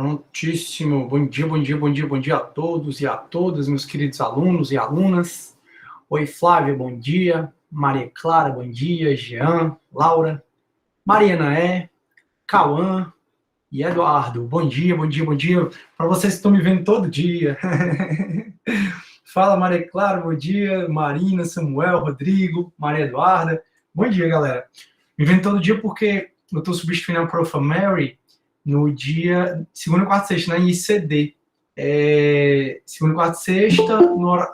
Prontíssimo. Bom dia, bom dia, bom dia, bom dia a todos e a todas, meus queridos alunos e alunas. Oi, Flávia, bom dia. Maria Clara, bom dia. Jean, Laura, Mariana Cauã e Eduardo. Bom dia, bom dia, bom dia. Para vocês que estão me vendo todo dia. Fala, Maria Clara, bom dia. Marina, Samuel, Rodrigo, Maria Eduarda. Bom dia, galera. Me vendo todo dia porque eu estou substituindo a Prof. Mary no dia segunda, quarta e sexta, né, em ICD. Segunda, quarta e sexta, no hora...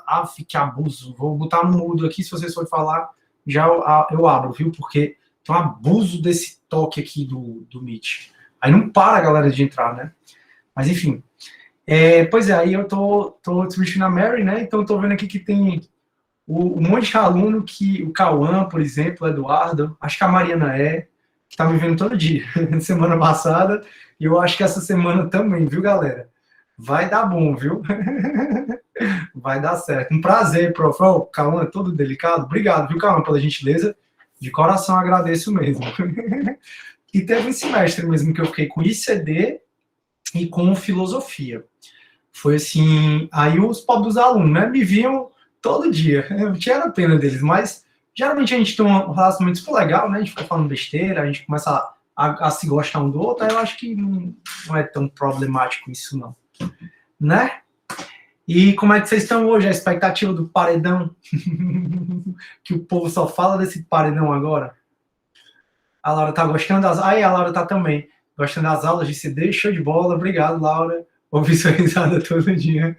que abuso. Vou botar no mudo aqui, se vocês forem falar, já eu abro, viu? Porque tem um abuso desse toque aqui do Meet. Aí não para a galera de entrar, né? Mas, enfim. Pois é, aí eu tô substituindo a Mary, né? Então, eu tô vendo aqui que tem um monte de aluno, que o Cauã, por exemplo, o Eduardo, acho que a Mariana que tá me vendo todo dia, semana passada, e eu acho que essa semana também, viu, galera? Vai dar bom, viu? Vai dar certo. Um prazer, prof. O Cauã é todo delicado. Obrigado, viu, Cauã, pela gentileza. De coração agradeço mesmo. E teve um semestre mesmo que eu fiquei com ICD e com filosofia. Foi assim, aí os pobres alunos, né, me viam todo dia. Eu tinha pena deles, mas geralmente a gente tem um relacionamento super legal, né? A gente fica falando besteira, a gente começa a se gostar um do outro, aí eu acho que não é tão problemático isso, não. Né? E como é que vocês estão hoje? A expectativa do paredão? Que o povo só fala desse paredão agora. A Laura tá gostando das... Aí a Laura tá também gostando das aulas de CD, show de bola. Obrigado, Laura. Ouvi sua risada todo dia.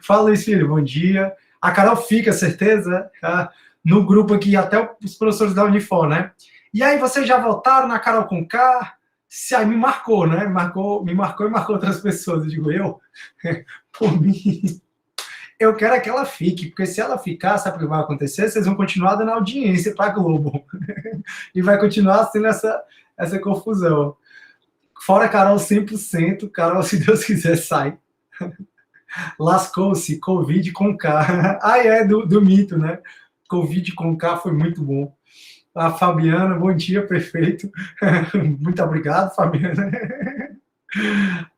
Fala, Luiz Filho, bom dia. A Carol fica, certeza? No grupo aqui, até os professores da Unifor, né? E aí, vocês já votaram na Carol Conká? Se aí me marcou, né? Me marcou e marcou outras pessoas. Eu digo, por mim, eu quero que ela fique, porque se ela ficar, sabe o que vai acontecer? Vocês vão continuar dando audiência para a Globo. E vai continuar sendo essa confusão. Fora Carol 100%, Carol, se Deus quiser, sai. Lascou-se, Covid com K. Do mito, né? Covid com K foi muito bom. A Fabiana, bom dia, perfeito. Muito obrigado, Fabiana.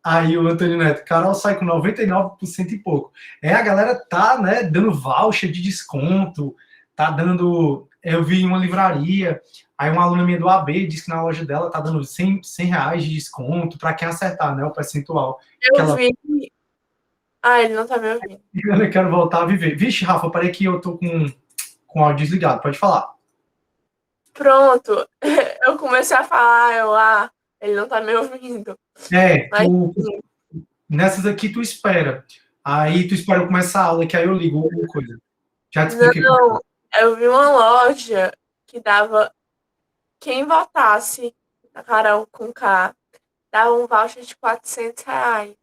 Aí o Antônio Neto, Carol sai com 99% e pouco. A galera tá, né, dando voucher de desconto, tá dando... Eu vi em uma livraria, aí uma aluna minha do AB disse que na loja dela tá dando 100 reais de desconto para quem acertar, né, o percentual. Eu vi... ele não tá me ouvindo. Eu quero voltar a viver. Vixe, Rafa, parei que eu tô com o áudio desligado, pode falar. Pronto, eu comecei a falar, ele não tá me ouvindo. Mas... nessas aqui tu espera. Aí tu espera eu começar a aula, que aí eu ligo alguma coisa. Já te expliquei. Não, eu vi uma loja que dava... Quem votasse na Carol Conká dava um voucher de 400 reais.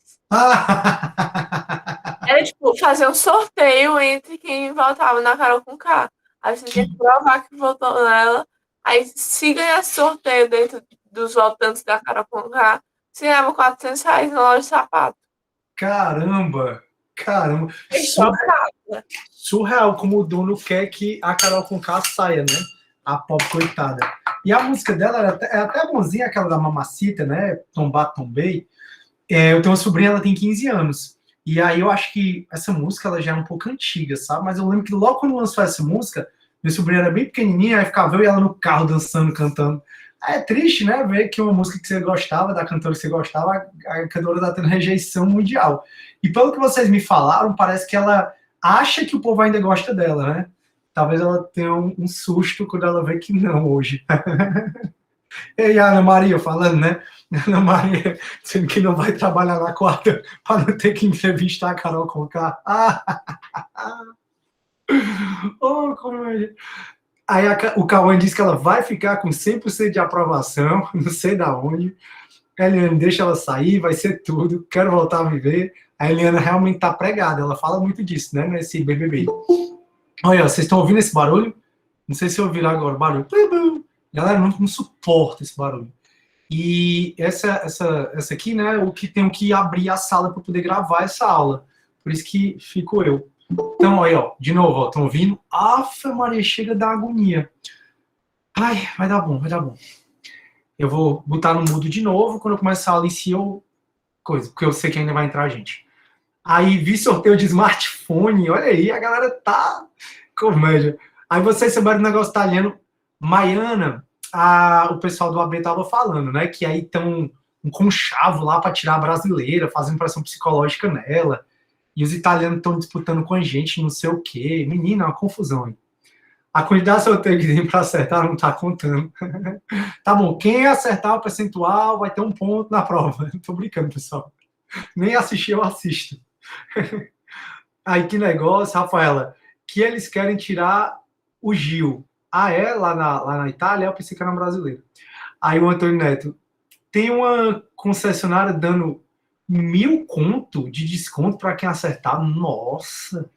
Era tipo fazer um sorteio entre quem votava na Carol Conká. Aí você tinha que provar que votou nela. Aí, se ganhasse sorteio dentro dos votantes da Carol Conká, você ganhava 400 reais na loja de sapato. Caramba! Surreal como o dono quer que a Carol Conká saia, né? A pobre coitada. E a música dela é até bonzinha, aquela da Mamacita, né? Tomba, tombei. Eu tenho uma sobrinha, ela tem 15 anos. E aí eu acho que essa música ela já é um pouco antiga, sabe? Mas eu lembro que logo quando lançou essa música, minha sobrinha era bem pequenininha, aí ficava eu e ela no carro dançando, cantando. É triste, né? Ver que uma música que você gostava, da cantora que você gostava, a cantora tá tendo rejeição mundial. E pelo que vocês me falaram, parece que ela acha que o povo ainda gosta dela, né? Talvez ela tenha um susto quando ela vê que não hoje. E a Ana Maria falando, né? Ana Maria dizendo que não vai trabalhar na quarta para não ter que entrevistar a Carol Conká. Comédia. Aí o Cauã disse que ela vai ficar com 100% de aprovação, não sei da onde. A Eliana deixa ela sair, vai ser tudo, quero voltar a viver. A Eliana realmente tá pregada, ela fala muito disso, né, nesse BBB. Olha, vocês estão ouvindo esse barulho? Não sei se ouviram agora o barulho. Galera, não suporta esse barulho. E essa aqui, né, o que tenho que abrir a sala para poder gravar essa aula. Por isso que fico eu. Então, olha, ó, de novo, estão ouvindo? Afa, Maria, chega da agonia. Ai, vai dar bom. Eu vou botar no mudo de novo. Quando eu começar a aula em si, eu coisa, porque eu sei que ainda vai entrar gente. Aí vi sorteio de smartphone, olha aí, a galera tá comédia. Aí vocês souberam do negócio italiano, Maiana, o pessoal do AB tava falando, né, que aí estão um conchavo lá para tirar a brasileira, fazendo pressão psicológica nela, e os italianos estão disputando com a gente, não sei o quê. Menina, é uma confusão, hein? A quantidade de sorteio que tem para acertar não tá contando. Tá bom, quem acertar o percentual vai ter um ponto na prova. Tô brincando, pessoal. Nem assistir, eu assisto. Aí que negócio, Rafaela, que eles querem tirar o Gil. Ah, é? Lá na Itália? Eu pensei que era brasileiro. Aí o Antônio Neto, tem uma concessionária dando 1.000 conto de desconto para quem acertar. Nossa!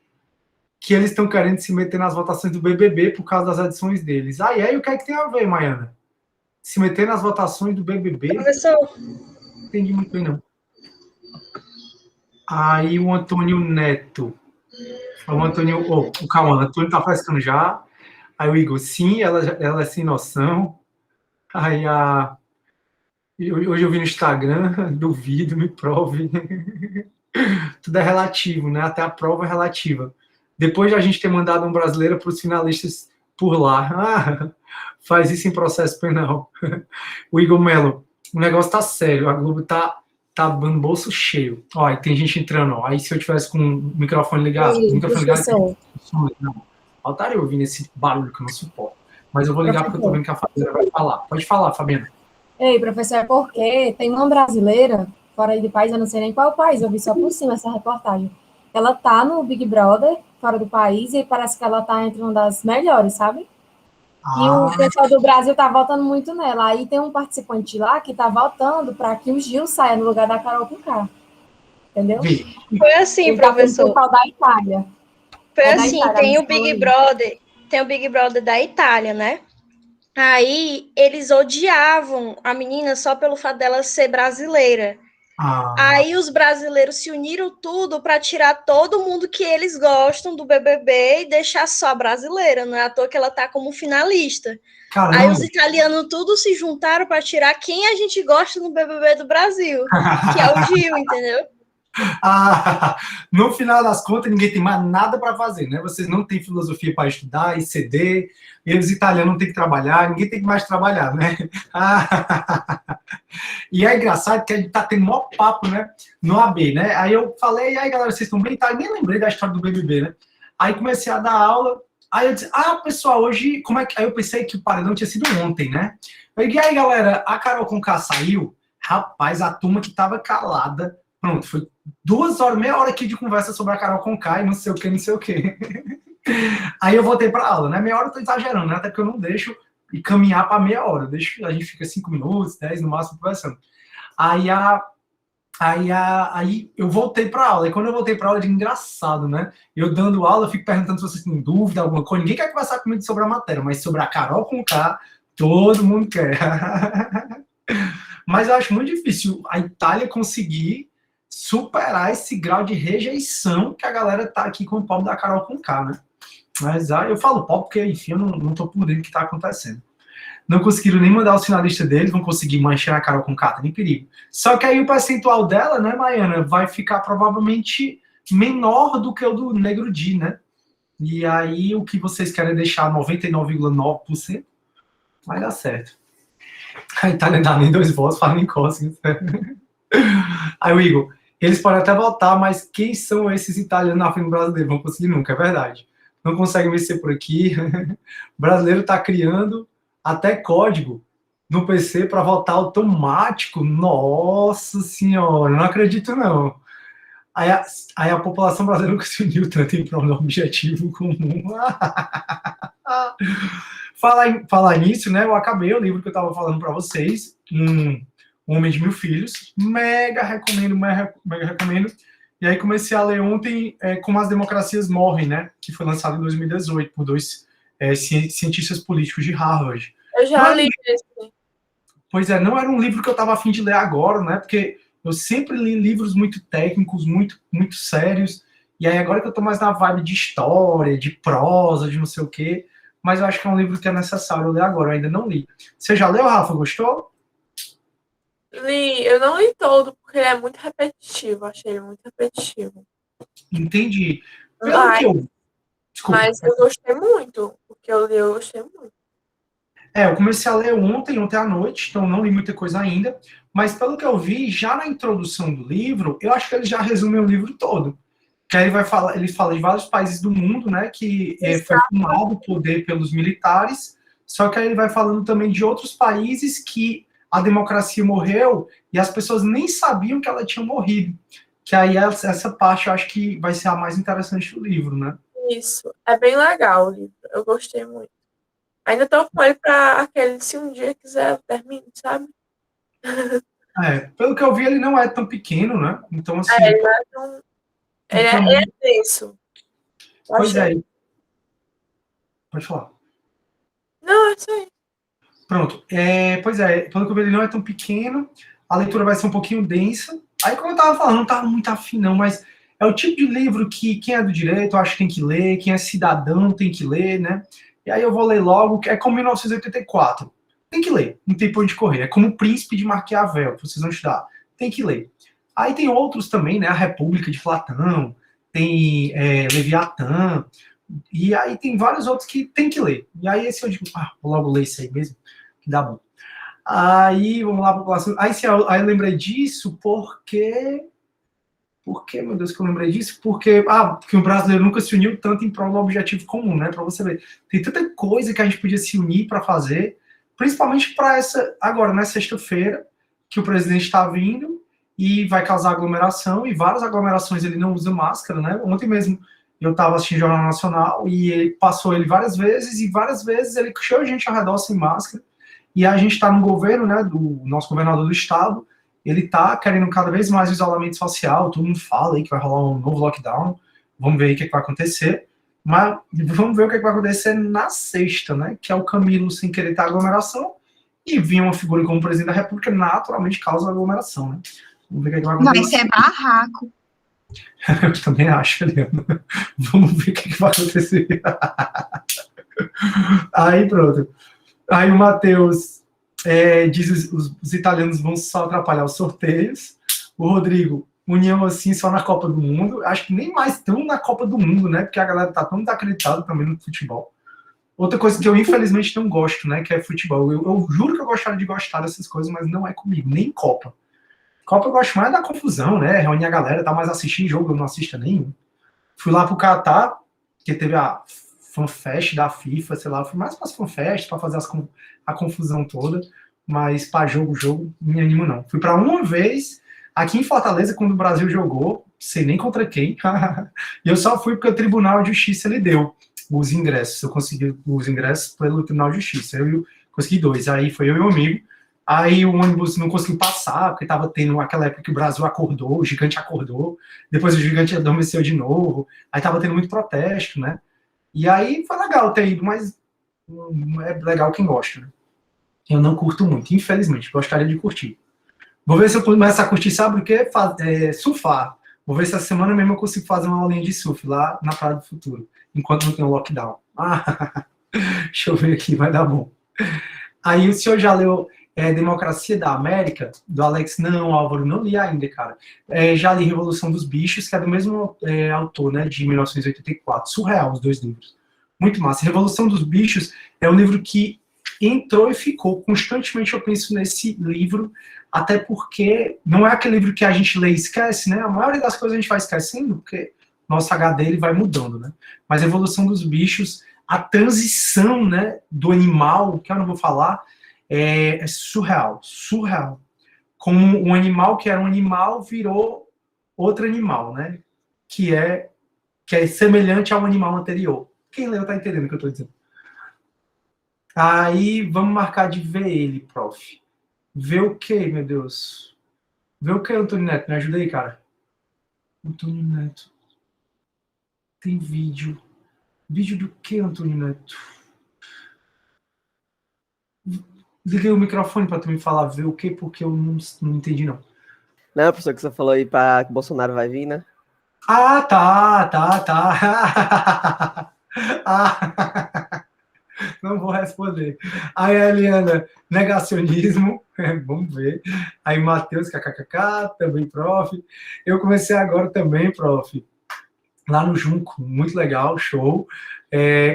Que eles estão querendo se meter nas votações do BBB por causa das adições deles. Aí o que é que tem a ver, Maiana? Se meter nas votações do BBB? Professor. Não entendi muito bem, não. Aí o Antônio Neto. Calma, o Antônio tá frescando já. Aí o Igor, sim, ela é sem noção. Aí hoje eu vi no Instagram, duvido, me prove. Tudo é relativo, né? Até a prova é relativa. Depois de a gente ter mandado um brasileiro para os finalistas por lá, faz isso em processo penal. O Igor Melo, o negócio tá sério, a Globo tá dando bolso cheio. Ó, e tem gente entrando, ó. Aí se eu tivesse com o microfone ligado, faltaria ouvindo esse barulho que eu não suporto. Mas eu vou ligar porque eu tô vendo que a Fabiana vai falar. Pode falar, Fabiana. Ei, professor, é porque tem uma brasileira, fora do país, eu não sei nem qual país, eu vi só por cima essa reportagem. Ela tá no Big Brother, fora do país, e parece que ela tá entre uma das melhores, sabe? E o pessoal do Brasil tá votando muito nela. Aí tem um participante lá que tá votando para que o Gil saia no lugar da Carol Conká. Entendeu? Foi assim, professor. O da Itália. Foi assim, tem o Big Brother da Itália, né? Aí eles odiavam a menina só pelo fato dela ser brasileira. Aí os brasileiros se uniram tudo para tirar todo mundo que eles gostam do BBB e deixar só a brasileira. Não é à toa que ela tá como finalista. Caramba. Aí os italianos tudo se juntaram para tirar quem a gente gosta no BBB do Brasil, que é o Gil, entendeu? No final das contas, ninguém tem mais nada para fazer, né? Vocês não têm filosofia para estudar, ICD, eles italianos não têm que trabalhar, ninguém tem que mais trabalhar, né? E é engraçado que a gente tá tendo maior papo, né? No AB, né? Aí eu falei, e aí galera, vocês estão bem? Tá? Nem lembrei da história do BBB, né? Aí comecei a dar aula, aí eu disse, pessoal, hoje, como é que... Aí eu pensei que o paredão tinha sido ontem, né? Eu digo, e aí galera, a Carol Conká saiu? Rapaz, a turma que tava calada, pronto, foi 2 horas, meia hora aqui de conversa sobre a Carol Conká e não sei o que, não sei o que. Aí eu voltei para aula, né? Meia hora eu tô exagerando, né? Até porque eu não deixo caminhar para meia hora. A gente fica 5 minutos, 10 no máximo conversando. Aí eu voltei para aula. E quando eu voltei para aula, é engraçado, né? Eu dando aula, eu fico perguntando se vocês têm dúvida, alguma coisa. Ninguém quer conversar comigo sobre a matéria, mas sobre a Carol Conká, todo mundo quer. Mas eu acho muito difícil a Itália conseguir superar esse grau de rejeição que a galera tá aqui com o pobre da Carol Conká, né? Mas eu falo pobre porque, enfim, eu não tô por dentro do que tá acontecendo. Não conseguiram nem mandar os finalistas deles, vão conseguir manchar a Carol Conká, tá nem perigo. Só que aí o percentual dela, né, Maiana, vai ficar provavelmente menor do que o do Negro Di, né? E aí o que vocês querem deixar 99,9% vai dar certo. A Itália não dá nem 2 votos, fala nem cócegas. Aí o Igor, eles podem até votar, mas quem são esses italianos na frente do brasileiro? Vão conseguir nunca, é verdade. Não conseguem vencer por aqui. O brasileiro está criando até código no PC para votar automático. Nossa senhora, não acredito não. Aí a população brasileira nunca se uniu tanto em prol de um objetivo comum. Falar nisso, né? Eu acabei o livro que eu estava falando para vocês, Um Homem de Mil Filhos. Mega recomendo. E aí comecei a ler ontem Como as Democracias Morrem, né? Que foi lançado em 2018 por 2 cientistas políticos de Harvard. Eu já li esse. Pois é, não era um livro que eu estava a fim de ler agora, né? Porque eu sempre li livros muito técnicos, muito, muito sérios. E aí agora que eu estou mais na vibe de história, de prosa, de não sei o quê. Mas eu acho que é um livro que é necessário ler agora. Eu ainda não li. Você já leu, Rafa? Gostou? Eu não li todo, porque ele é muito repetitivo. Achei ele muito repetitivo. Entendi. Pelo que eu... Desculpa. Mas eu gostei muito. O que eu li, eu gostei muito. Eu comecei a ler ontem à noite, então não li muita coisa ainda, mas pelo que eu vi, já na introdução do livro, eu acho que ele já resume o livro todo. Que aí ele fala de vários países do mundo, né, que foi tomado o poder pelos militares, só que aí ele vai falando também de outros países que a democracia morreu e as pessoas nem sabiam que ela tinha morrido. Que aí essa parte eu acho que vai ser a mais interessante do livro, né? Isso, é bem legal o livro, eu gostei muito. Ainda tô com ele para aquele, se um dia quiser, termine, sabe? Pelo que eu vi, ele não é tão pequeno, né? Então, assim... ele não é tão... Ele é denso. Pois é. Pode falar. Não, é isso aí. Pronto. Pois é, pelo que eu vi, ele não é tão pequeno, a leitura vai ser um pouquinho densa. Aí, como eu tava falando, não tava muito afim, não, mas é o tipo de livro que quem é do direito, eu acho que tem que ler, quem é cidadão tem que ler, né? E aí eu vou ler logo, é como 1984. Tem que ler, não tem por onde correr. É como o Príncipe de Maquiavel, que vocês vão estudar. Tem que ler. Aí tem outros também, né? A República de Platão, tem Leviatã, e aí tem vários outros que tem que ler. E aí esse eu digo, vou logo ler isso aí mesmo, que dá bom. Aí, vamos lá para o próximo. Aí eu lembrei disso porque... Por que, meu Deus, que eu lembrei disso? Porque o brasileiro nunca se uniu tanto em prol do objetivo comum, né? Para você ver. Tem tanta coisa que a gente podia se unir para fazer, principalmente para agora, né, sexta-feira, que o presidente está vindo e vai causar aglomeração, e várias aglomerações ele não usa máscara, né? Ontem mesmo eu estava assistindo o Jornal Nacional e ele passou ele várias vezes, e várias vezes ele cheio de gente ao redor sem máscara, e a gente está no governo, né, do nosso governador do estado, ele está querendo cada vez mais o isolamento social, todo mundo fala aí que vai rolar um novo lockdown, vamos ver aí o que vai acontecer, mas vamos ver o que vai acontecer na sexta, né, que é o Camilo sem querer ter aglomeração, e vir uma figura como presidente da República naturalmente causa aglomeração, né. Vamos ver o que vai acontecer. Vai ser barraco. Eu também acho, Eliana. Vamos ver o que vai acontecer. Aí pronto. Aí o Matheus diz os italianos vão só atrapalhar os sorteios. O Rodrigo, união assim só na Copa do Mundo. Acho que nem mais tão na Copa do Mundo, né? Porque a galera tá tão desacreditada também no futebol. Outra coisa que eu infelizmente não gosto, né? Que é futebol. Eu juro que eu gostaria de gostar dessas coisas, mas não é comigo, nem Copa. Copa eu gosto mais da confusão, né? Reunir a galera, tá mais assistindo jogo, eu não assisto nenhum. Fui lá pro Catar, que teve a fanfest da FIFA, sei lá, fui mais para as fanfest, para fazer a confusão toda, mas para jogo, me animo não. Fui para uma vez, aqui em Fortaleza, quando o Brasil jogou, sei nem contra quem, e eu só fui porque o Tribunal de Justiça ele deu os ingressos, eu consegui os ingressos pelo Tribunal de Justiça, eu consegui 2, aí foi eu e um amigo, aí o ônibus não conseguiu passar, porque estava tendo aquela época que o Brasil acordou, o gigante acordou, depois o gigante adormeceu de novo, aí estava tendo muito protesto, né? E aí foi legal ter ido, mas é legal quem gosta, né? Eu não curto muito, infelizmente, gostaria de curtir. Vou ver se eu começo a curtir, sabe o quê? Surfar. Vou ver se essa semana mesmo eu consigo fazer uma aulinha de surf lá na Praia do Futuro, enquanto não tem um lockdown. Deixa eu ver aqui, vai dar bom. Aí o senhor já leu Democracia da América, do Alex? Não, Álvaro, não li ainda, cara. Já li Revolução dos Bichos, que é do mesmo autor, né, de 1984. Surreal, os 2 livros. Muito massa. Revolução dos Bichos é um livro que entrou e ficou. Constantemente eu penso nesse livro, até porque não é aquele livro que a gente lê e esquece, né? A maioria das coisas a gente vai esquecendo, porque nosso HD ele vai mudando, né? Mas Revolução dos Bichos, a transição, né, do animal, que eu não vou falar, é surreal. Como um animal que era um animal virou outro animal, né? Que é semelhante ao animal anterior. Quem leu tá entendendo o que eu tô dizendo. Aí, vamos marcar de ver ele, prof. Ver o quê, meu Deus? Ver o quê, Antônio Neto? Me ajuda aí, cara. Antônio Neto. Tem vídeo. Vídeo do quê, Antônio Neto? Liguei o microfone para tu me falar ver o quê, porque eu não entendi, não. Não, professor, que você falou aí para que o Bolsonaro vai vir, né? Tá. Não vou responder. Aí a Eliana, negacionismo, vamos ver. Aí Matheus, kkkk, também, prof. Eu comecei agora também, prof. Lá no Junco, muito legal, show.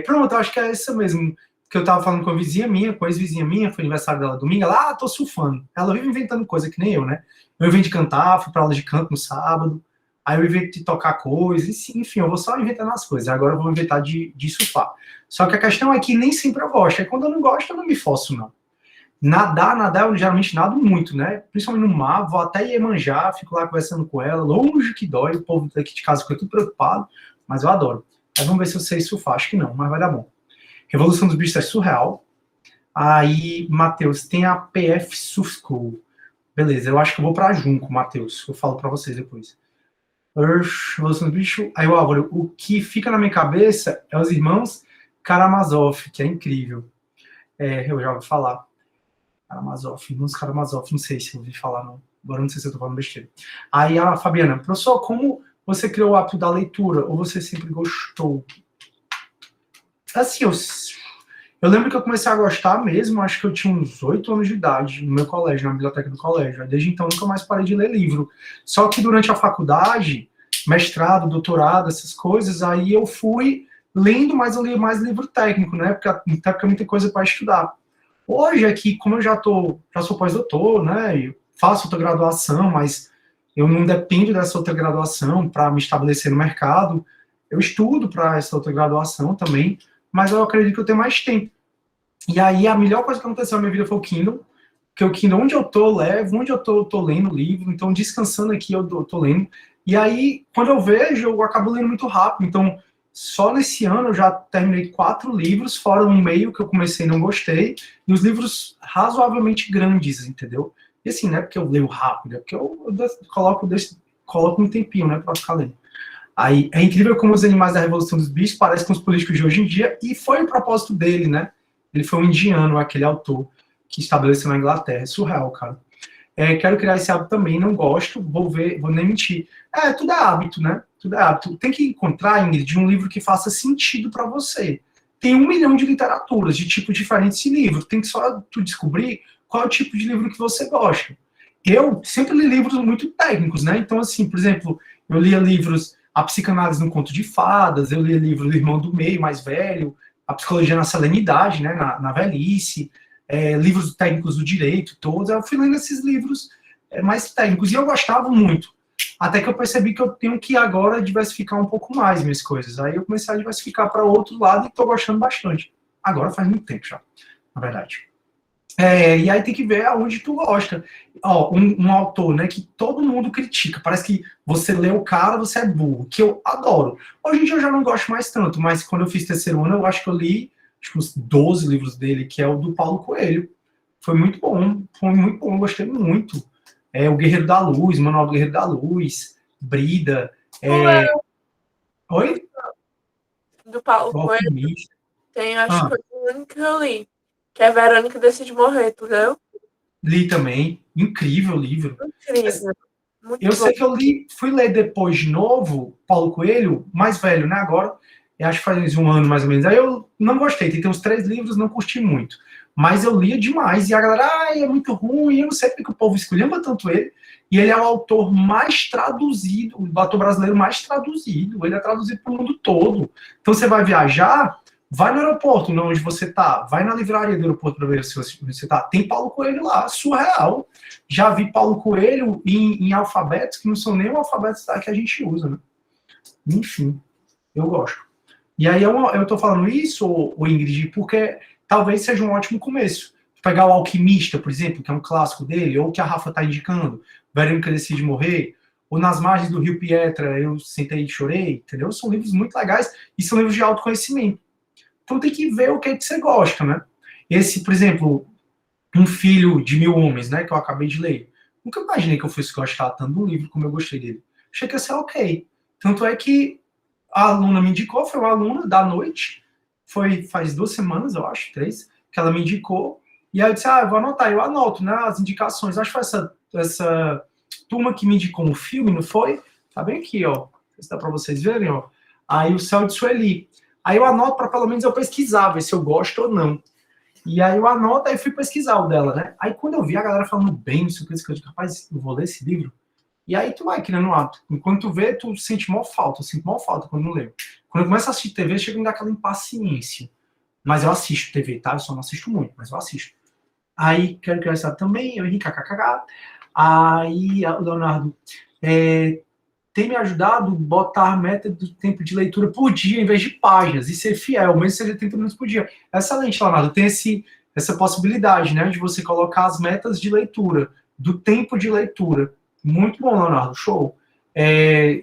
Pronto, acho que é isso mesmo. Que eu tava falando com a vizinha minha, com a ex-vizinha minha, foi aniversário dela domingo, ela, tô surfando. Ela vive inventando coisa que nem eu, né? Eu invento de cantar, fui pra aula de canto no sábado, aí eu invento de tocar coisas, enfim, eu vou só inventando as coisas. Agora eu vou inventar de surfar. Só que a questão é que nem sempre eu gosto. Aí quando eu não gosto, eu não me forço, não. Nadar, eu geralmente nado muito, né? Principalmente no mar, vou até Iemanjá, fico lá conversando com ela, longe que dói, o povo daqui de casa fica tudo preocupado, mas eu adoro. Aí vamos ver se eu sei surfar, acho que não, mas vai dar bom. Revolução dos Bichos é surreal. Aí, Matheus, tem a PF Surf School. Beleza, eu acho que eu vou pra Junco, Matheus. Eu falo pra vocês depois. Revolução dos Bichos. Aí o Álvaro, o que fica na minha cabeça é os irmãos Karamazov, que é incrível. Eu já ouvi falar. Karamazov, irmãos Karamazov, não sei se eu ouvi falar, não. Agora não sei se eu tô falando besteira. Aí a Fabiana, professor, como você criou o hábito da leitura? Ou você sempre gostou? Assim, eu lembro que eu comecei a gostar mesmo, acho que eu tinha uns 8 anos de idade, no meu colégio, na biblioteca do colégio. Desde então, nunca mais parei de ler livro. Só que durante a faculdade, mestrado, doutorado, essas coisas, aí eu fui lendo, mas eu li mais livro técnico, né? Porque até porque é muita coisa para estudar. Hoje aqui, como eu já sou pós-doutor, né? Eu faço outra graduação, mas eu não dependo dessa outra graduação para me estabelecer no mercado. Eu estudo para essa outra graduação também, mas eu acredito que eu tenho mais tempo. E aí, a melhor coisa que aconteceu na minha vida foi o Kindle, porque o Kindle, onde eu tô, levo, onde eu tô lendo livro, então descansando aqui eu tô lendo. E aí, quando eu vejo, eu acabo lendo muito rápido. Então, só nesse ano eu já terminei 4 livros, fora um meio que eu comecei e não gostei, e os livros razoavelmente grandes, entendeu? E assim, não é porque eu leio rápido, é porque eu coloco um tempinho, né, pra ficar lendo. Aí, é incrível como os animais da Revolução dos Bichos parecem com os políticos de hoje em dia, e foi o propósito dele, né? Ele foi um indiano, aquele autor que estabeleceu na Inglaterra. É surreal, cara. Quero criar esse hábito também, não gosto, vou nem mentir. Tudo é hábito, né? Tudo é hábito. Tem que encontrar, Ingrid, um livro que faça sentido para você. Tem 1 milhão de literaturas, de tipos diferentes de livro. Tem que só tu descobrir qual é o tipo de livro que você gosta. Eu sempre li livros muito técnicos, né? Então, assim, por exemplo, eu lia livros A Psicanálise no Conto de Fadas, eu li livro do Irmão do Meio, mais velho, A Psicologia na Serenidade, né, na velhice, livros técnicos do direito, todos. Eu fui lendo esses livros mais técnicos, e eu gostava muito. Até que eu percebi que eu tenho que agora diversificar um pouco mais minhas coisas. Aí eu comecei a diversificar para outro lado e estou gostando bastante. Agora faz muito tempo já, na verdade. E aí tem que ver aonde tu gosta. Um autor, né, que todo mundo critica. Parece que você lê o cara, você é burro, que eu adoro. Hoje em dia eu já não gosto mais tanto, mas quando eu fiz terceiro ano, eu acho que eu li uns 12 livros dele, que é o do Paulo Coelho. Foi muito bom, gostei muito. O Guerreiro da Luz, Manual do Guerreiro da Luz, Brida. Oi? Do Paulo Coelho. Tem, acho que foi o único que eu li. Que é Verônica Decide Morrer, tu leu? Li também. Incrível livro. Incrível. Eu sei que eu fui ler depois de novo, Paulo Coelho, mais velho, né, agora. Eu acho que faz 1 ano, mais ou menos. Aí eu não gostei. Tem uns 3 livros, não curti muito. Mas eu lia demais. E a galera, é muito ruim. Eu não sei porque o povo escolheu tanto ele. E ele é o autor mais traduzido, o autor brasileiro mais traduzido. Ele é traduzido para o mundo todo. Então você vai viajar, vai no aeroporto, onde você tá. Vai na livraria do aeroporto para ver se você tá. Tem Paulo Coelho lá, surreal. Já vi Paulo Coelho em alfabetos que não são nem o alfabeto que a gente usa, né? Enfim, eu gosto. E aí eu tô falando isso, o Ingrid, porque talvez seja um ótimo começo. Pegar o Alquimista, por exemplo, que é um clássico dele, ou que a Rafa tá indicando, Verônica Decide Morrer, ou Nas Margens do Rio Pietra, Eu Sentei e Chorei, entendeu? São livros muito legais e são livros de autoconhecimento. Então tem que ver o que você gosta, né? Esse, por exemplo, Um Filho de Mil Homens, né, que eu acabei de ler. Nunca imaginei que eu fosse gostar tanto de um livro como eu gostei dele. Achei que ia ser ok. Tanto é que a aluna me indicou, foi uma aluna da noite, faz 2 semanas, eu acho, 3, que ela me indicou, e aí eu disse, eu vou anotar, eu anoto, né, as indicações. Acho que foi essa turma que me indicou um filme, não foi? Tá bem aqui, ó, se dá pra vocês verem, ó. Aí O Céu de Sueli. Aí eu anoto para pelo menos eu pesquisar, ver se eu gosto ou não. E aí eu anoto, aí fui pesquisar o dela, né? Aí quando eu vi a galera falando bem isso, eu digo, rapaz, eu vou ler esse livro. E aí tu vai criando um hábito. Enquanto tu vê, tu sente maior falta. Eu sinto maior falta quando não leio. Quando eu começo a assistir TV, chega a me dar aquela impaciência. Mas eu assisto TV, tá? Eu só não assisto muito, mas eu assisto. Aí, quero que sabe também, eu Henrique, kkk. Aí, o Leonardo, tem me ajudado a botar a meta do tempo de leitura por dia, em vez de páginas, e ser fiel, mesmo que seja 30 minutos por dia. Excelente, Leonardo. Tem essa possibilidade, né, de você colocar as metas de leitura, do tempo de leitura. Muito bom, Leonardo. Show.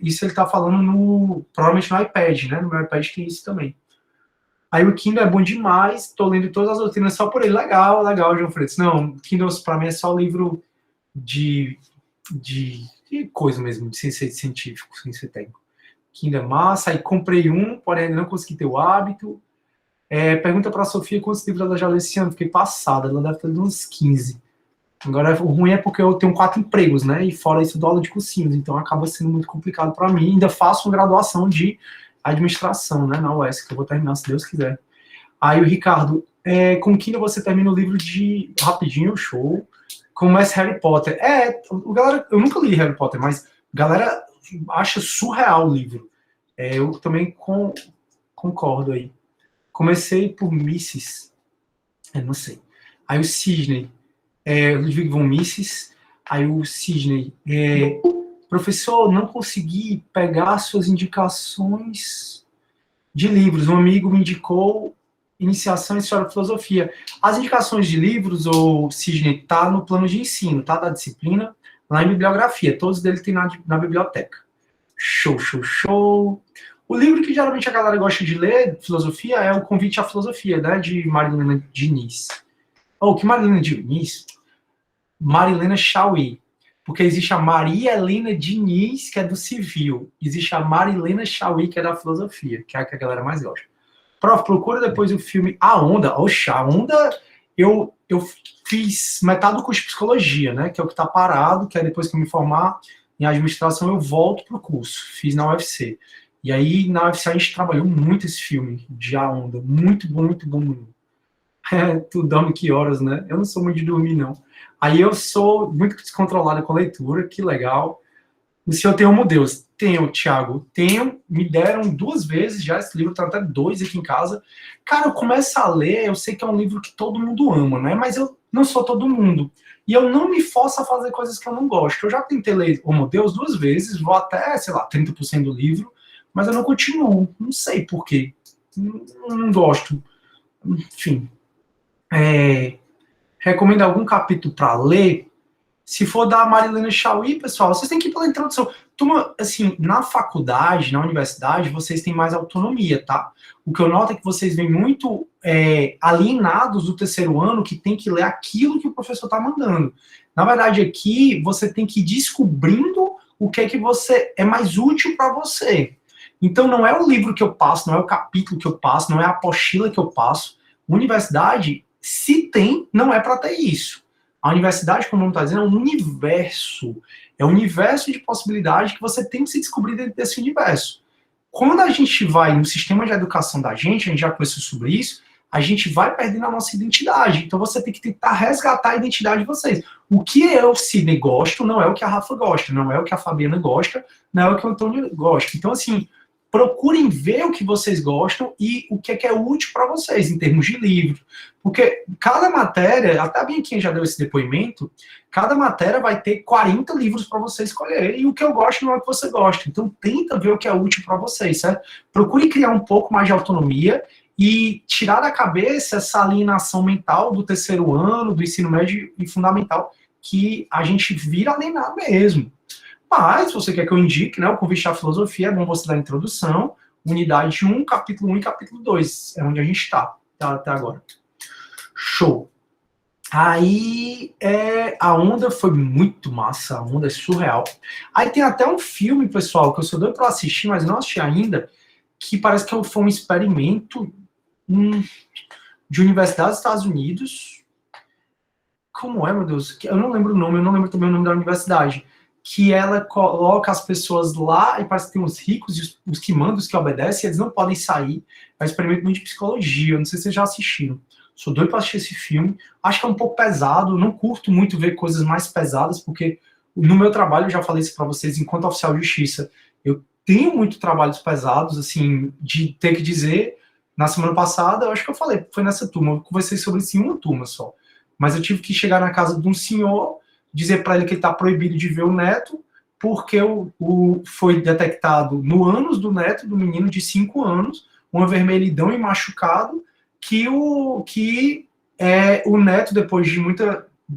Isso ele está falando provavelmente no iPad, né? No meu iPad tem isso também. Aí o Kindle é bom demais, tô lendo todas as doutrinas só por ele. Legal, João Freitas. Não, Kindle para mim é só livro de coisa mesmo, de ciência científico, ciência técnica. Kindle é massa. Aí comprei um, porém ainda não consegui ter o hábito. Pergunta para a Sofia quantos livros ela já leu esse ano. Fiquei passada, ela deve ter lido uns 15. Agora, o ruim é porque eu tenho 4 empregos, né? E fora isso, eu dou aula de cursinhos, então acaba sendo muito complicado para mim. Ainda faço uma graduação de administração, né? Na UES, que eu vou terminar, se Deus quiser. Aí o Ricardo, com o Kindle você termina o livro de rapidinho, show. Começa Harry Potter. Galera, eu nunca li Harry Potter, mas a galera acha surreal o livro. Eu também concordo aí. Comecei por Misses. Não sei. Aí o Sidney. Ludwig von Mises. Aí o Sidney. Professor, não consegui pegar suas indicações de livros. Um amigo me indicou Iniciação em História e Filosofia. As indicações de livros, o Sidney, tá no plano de ensino, tá? Da disciplina, lá em bibliografia. Todos eles tem na biblioteca. Show, show, show. O livro que geralmente a galera gosta de ler, filosofia, é O Convite à Filosofia, né? De Marilena Diniz. Que Marilena Diniz? Marilena Chauí. Porque existe a Maria Helena Diniz, que é do civil. Existe a Marilena Chauí, que é da filosofia, que é a que a galera mais gosta. Prof, procura depois o filme A Onda. Oxa, A Onda, eu fiz metade do curso de psicologia, né? Que é o que está parado, que é depois que eu me formar em administração, eu volto pro curso. Fiz na UFC. E aí, na UFC, a gente trabalhou muito esse filme de A Onda. Muito bom, muito bom. Tu dorme que horas, né? Eu não sou muito de dormir, não. Aí eu sou muito descontrolado com a leitura, que legal. O senhor tem Homo Deus? Tenho, Thiago. Tenho, me deram 2 vezes já esse livro, tá até 2 aqui em casa. Cara, eu começo a ler, eu sei que é um livro que todo mundo ama, né? Mas eu não sou todo mundo. E eu não me forço a fazer coisas que eu não gosto. Eu já tentei ler Homo Deus 2 vezes, vou até, sei lá, 30% do livro, mas eu não continuo. Não sei por quê. Não gosto. Enfim. Recomendo algum capítulo para ler? Se for da Marilena Chauí, pessoal, vocês têm que ir pela introdução. Turma, assim, na faculdade, na universidade, vocês têm mais autonomia, tá? O que eu noto é que vocês vêm muito alienados do 3º ano, que tem que ler aquilo que o professor está mandando. Na verdade, aqui, você tem que ir descobrindo o que é que é mais útil para você. Então, não é o livro que eu passo, não é o capítulo que eu passo, não é a apostila que eu passo. Universidade, se tem, não é para ter isso. A universidade, como o nome está dizendo, é um universo. É um universo de possibilidades que você tem que se descobrir dentro desse universo. Quando a gente vai no sistema de educação da gente, a gente já conversou sobre isso, a gente vai perdendo a nossa identidade. Então você tem que tentar resgatar a identidade de vocês. O que eu, Sidney, gosto não é o que a Rafa gosta, não é o que a Fabiana gosta, não é o que o Antônio gosta. Então, assim, procurem ver o que vocês gostam e o que é útil para vocês, em termos de livro. Porque cada matéria, até bem quem já deu esse depoimento, cada matéria vai ter 40 livros para você escolher, e o que eu gosto não é o que você gosta. Então, tenta ver o que é útil para vocês, certo? Procure criar um pouco mais de autonomia e tirar da cabeça essa alienação mental do 3º ano, do ensino médio e fundamental, que a gente vira alienado mesmo. Mas, se você quer que eu indique, né, o Convite à Filosofia, é bom você dar a introdução, unidade 1, capítulo 1 e capítulo 2, é onde a gente está até agora. Show. Aí, A Onda foi muito massa, A Onda é surreal. Aí tem até um filme, pessoal, que eu sou doido para assistir, mas não assisti ainda, que parece que foi um experimento de universidade dos Estados Unidos. Como é, meu Deus? Eu não lembro o nome, eu não lembro também o nome da universidade. que ela coloca as pessoas lá, e parece que tem os ricos, e os que mandam, os que obedecem, eles não podem sair. É um experimento muito de psicologia, eu não sei se vocês já assistiram. Sou doido para assistir esse filme. Acho que é um pouco pesado, não curto muito ver coisas mais pesadas, porque no meu trabalho, eu já falei isso para vocês, enquanto oficial de justiça, eu tenho muito trabalhos pesados, assim, de ter que dizer, na semana passada, eu acho que eu falei, foi nessa turma, eu conversei sobre isso em uma turma só, mas eu tive que chegar na casa de um senhor, dizer para ele que ele está proibido de ver o neto, porque foi detectado no ânus do neto, do menino de 5 anos, uma vermelhidão e machucado, que o neto, depois de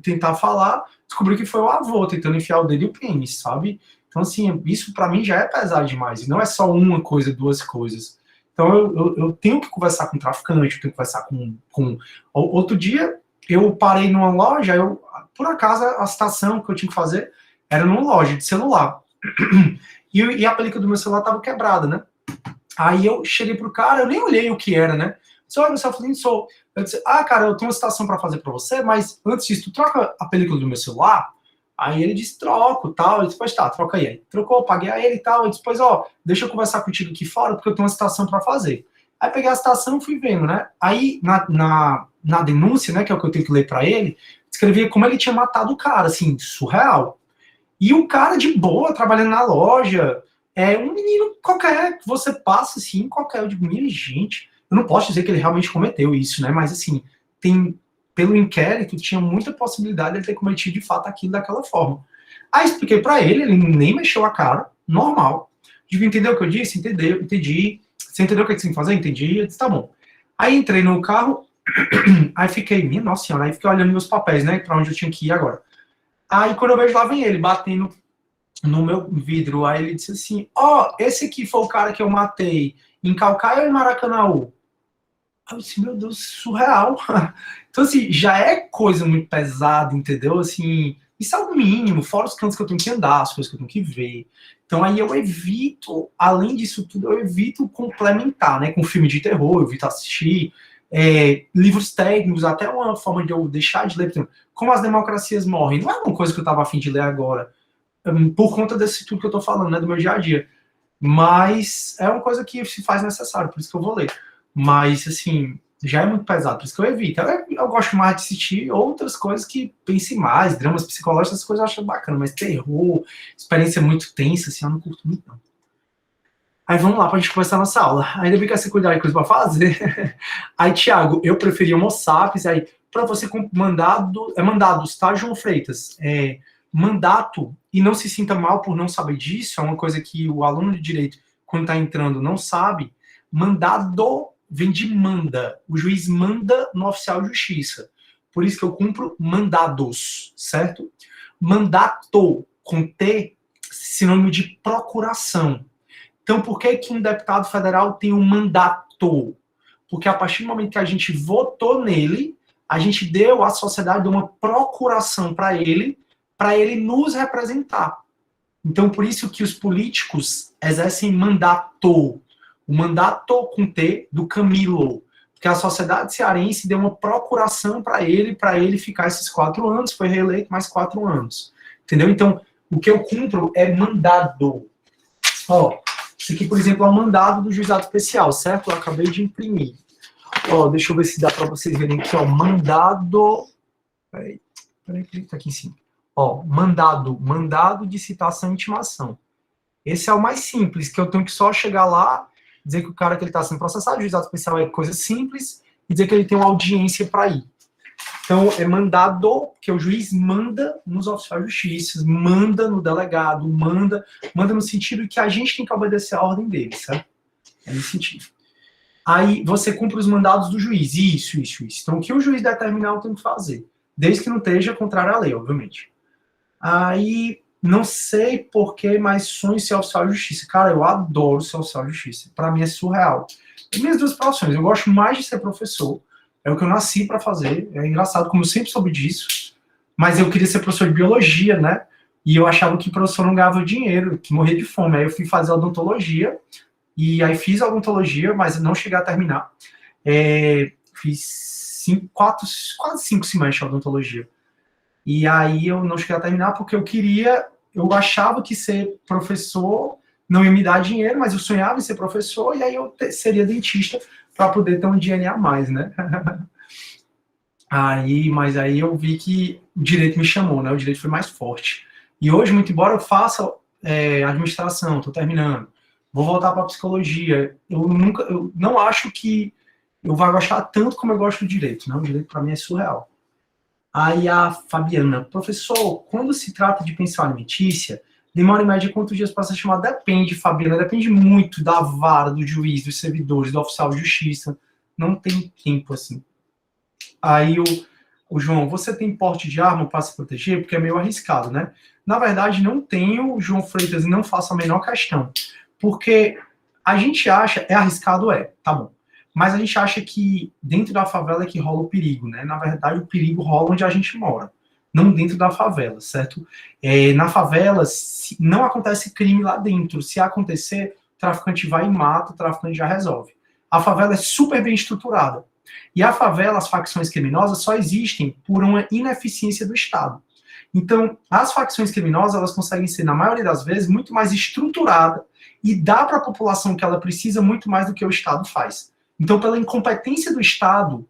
tentar falar, descobriu que foi o avô tentando enfiar o dedo e o pênis, sabe? Então, assim, isso para mim já é pesado demais. E não é só uma coisa, duas coisas. Então, eu tenho que conversar com o traficante, eu tenho que conversar com... Outro dia, eu parei numa loja, por acaso, a citação que eu tinha que fazer era numa loja de celular. E a película do meu celular estava quebrada, né? Aí eu cheguei pro cara, eu nem olhei o que era, né? Só olha, eu disse, cara, eu tenho uma citação para fazer para você, mas antes disso, tu troca a película do meu celular? Aí ele disse, troco, tal. Eu disse, pois tá, troca aí. Trocou, paguei a ele e tal. Eu disse, pois, deixa eu conversar contigo aqui fora, porque eu tenho uma citação para fazer. Aí peguei a citação e fui vendo, né? Aí, na denúncia, né, que é o que eu tenho que ler para ele, escrevia como ele tinha matado o cara, assim, surreal. E o cara de boa, trabalhando na loja, um menino qualquer, que você passa, assim, qualquer, eu digo, minha gente, eu não posso dizer que ele realmente cometeu isso, né? Mas, assim, pelo inquérito, tinha muita possibilidade de ele ter cometido de fato aquilo daquela forma. Aí expliquei pra ele nem mexeu a cara, normal. Digo, entendeu o que eu disse? Entendi. Você entendeu o que você tem que fazer? Entendi. Eu disse, tá bom. Aí entrei no carro, aí fiquei, minha nossa senhora, aí fiquei olhando meus papéis, né, pra onde eu tinha que ir agora. Aí quando eu vejo lá, vem ele batendo no meu vidro, aí ele disse assim, esse aqui foi o cara que eu matei em Calcaia ou em Maracanaú? Aí eu disse, meu Deus, surreal. Então, assim, já é coisa muito pesada, entendeu? Assim, isso é o mínimo, fora os cantos que eu tenho que andar, as coisas que eu tenho que ver. Então, aí eu evito, além disso tudo, eu evito complementar, né? Com filme de terror, eu evito assistir livros técnicos, até uma forma de eu deixar de ler, por exemplo, Como as Democracias Morrem. Não é uma coisa que eu estava a fim de ler agora, por conta desse tudo que eu estou falando, né? Do meu dia a dia. Mas é uma coisa que se faz necessário, por isso que eu vou ler. Mas, assim, já é muito pesado, por isso que eu evito. Eu gosto mais de assistir outras coisas que pense mais, dramas psicológicos, essas coisas eu acho bacana, mas terror, experiência muito tensa, assim, eu não curto muito, não. Aí vamos lá pra gente começar a nossa aula. Ainda bem que essa cuidar de coisa pra fazer. Aí, Thiago, eu preferia Homo sapiens, aí, pra você mandados, tá, João Freitas? Mandato, e não se sinta mal por não saber disso, é uma coisa que o aluno de direito, quando tá entrando, não sabe. Mandado vem de manda. O juiz manda no oficial de justiça. Por isso que eu cumpro mandados, certo? Mandato, com T, sinônimo de procuração. Então, por que um deputado federal tem um mandato? Porque a partir do momento que a gente votou nele, a gente deu à sociedade uma procuração para ele nos representar. Então, por isso que os políticos exercem mandato. O mandato com T do Camilo, porque a sociedade cearense deu uma procuração para ele ficar esses 4 anos, foi reeleito mais 4 anos. Entendeu? Então, o que eu cumpro é mandado. Isso aqui, por exemplo, é um mandado do juizado especial, certo? Eu acabei de imprimir. Deixa eu ver se dá para vocês verem aqui, mandado... Peraí, tá aqui em cima. Mandado de citação e intimação. Esse é o mais simples, que eu tenho que só chegar lá, dizer que o cara que ele está sendo processado, o juizado especial é coisa simples, e dizer que ele tem uma audiência para ir. Então, é mandado, que o juiz manda nos oficiais de justiça, manda no delegado, manda no sentido que a gente tem que obedecer a ordem dele, certo? É nesse sentido. Aí, você cumpre os mandados do juiz. Isso. Então, o que o juiz determinar, eu tenho que fazer. Desde que não esteja contrário à lei, obviamente. Aí, não sei porquê, mas sonho ser oficial de justiça. Cara, eu adoro ser oficial de justiça. Para mim é surreal. As minhas 2 profissões, eu gosto mais de ser professor. É o que eu nasci para fazer. É engraçado, como eu sempre soube disso. Mas eu queria ser professor de biologia, né? E eu achava que professor não ganhava dinheiro, que morria de fome. Aí eu fui fazer odontologia. E aí fiz odontologia, mas não cheguei a terminar. Fiz quase 5 semestres de odontologia. E aí eu não cheguei a terminar porque eu queria eu achava que ser professor não ia me dar dinheiro, mas eu sonhava em ser professor, e aí eu seria dentista para poder ter um dinheiro a mais, né? Mas aí eu vi que o direito me chamou, né? O direito foi mais forte. E hoje, muito embora eu faça administração, estou terminando, vou voltar para psicologia, eu não acho que eu vá gostar tanto como eu gosto do direito, né? O direito para mim é surreal. Aí a Fabiana, professor, quando se trata de pensão alimentícia, demora em média quantos dias para ser chamado? Depende, Fabiana, depende muito da vara, do juiz, dos servidores, do oficial de justiça. Não tem tempo assim. Aí o João, você tem porte de arma para se proteger? Porque é meio arriscado, né? Na verdade, não tenho, João Freitas, e não faço a menor questão. Porque a gente acha, é arriscado, tá bom. Mas a gente acha que dentro da favela é que rola o perigo, né? Na verdade, o perigo rola onde a gente mora, não dentro da favela, certo? Na favela, não acontece crime lá dentro. Se acontecer, o traficante vai e mata, o traficante já resolve. A favela é super bem estruturada. E a favela, as facções criminosas, só existem por uma ineficiência do Estado. Então, as facções criminosas, elas conseguem ser, na maioria das vezes, muito mais estruturadas e dá para a população que ela precisa muito mais do que o Estado faz. Então, pela incompetência do Estado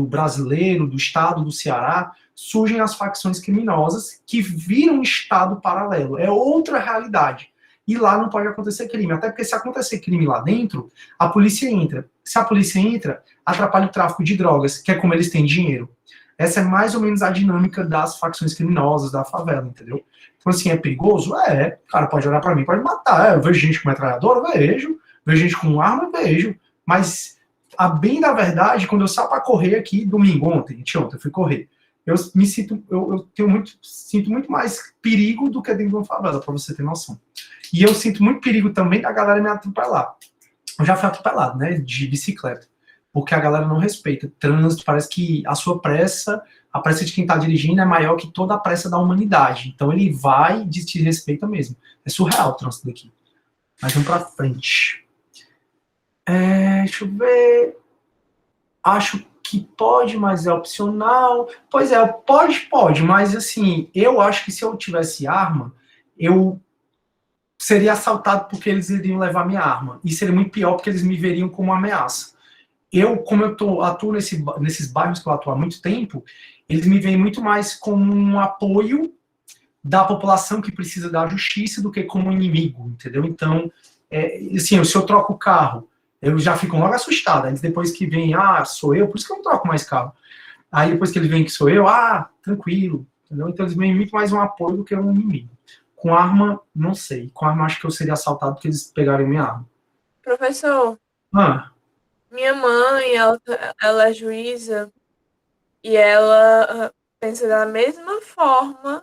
brasileiro, do Estado do Ceará, surgem as facções criminosas que viram um Estado paralelo. É outra realidade. E lá não pode acontecer crime. Até porque se acontecer crime lá dentro, a polícia entra. Se a polícia entra, atrapalha o tráfico de drogas, que é como eles têm dinheiro. Essa é mais ou menos a dinâmica das facções criminosas da favela, entendeu? Então, assim, é perigoso? O cara pode olhar pra mim, pode matar. Eu vejo gente com metralhadora, vejo gente com arma, vejo. Mas, a bem da verdade, quando eu saio para correr aqui, ontem eu fui correr, eu sinto muito mais perigo do que dentro de uma favela, para você ter noção. E eu sinto muito perigo também da galera me atropelar. Eu já fui atropelado, né, de bicicleta, porque a galera não respeita. Trânsito, parece que a pressa de quem está dirigindo é maior que toda a pressa da humanidade. Então ele vai e desrespeita mesmo. É surreal o trânsito daqui. Mas vamos para frente. Deixa eu ver. Acho que pode, mas é opcional. Pois é, pode, mas assim, eu acho que se eu tivesse arma, eu seria assaltado porque eles iriam levar minha arma. E seria muito pior porque eles me veriam como uma ameaça. Como eu atuo nesses bairros que eu atuo há muito tempo, eles me veem muito mais como um apoio da população que precisa da justiça do que como um inimigo, entendeu? Então, assim, se eu troco o carro, eu já fico logo assustado. Aí depois que vem, sou eu, por isso que eu não troco mais carro. Aí depois que eles veem que sou eu, tranquilo, entendeu? Então eles veem muito mais um apoio do que um inimigo. Com arma, não sei. Com arma, acho que eu seria assaltado porque eles pegarem minha arma. Professor, minha mãe, ela é juíza e ela pensa da mesma forma,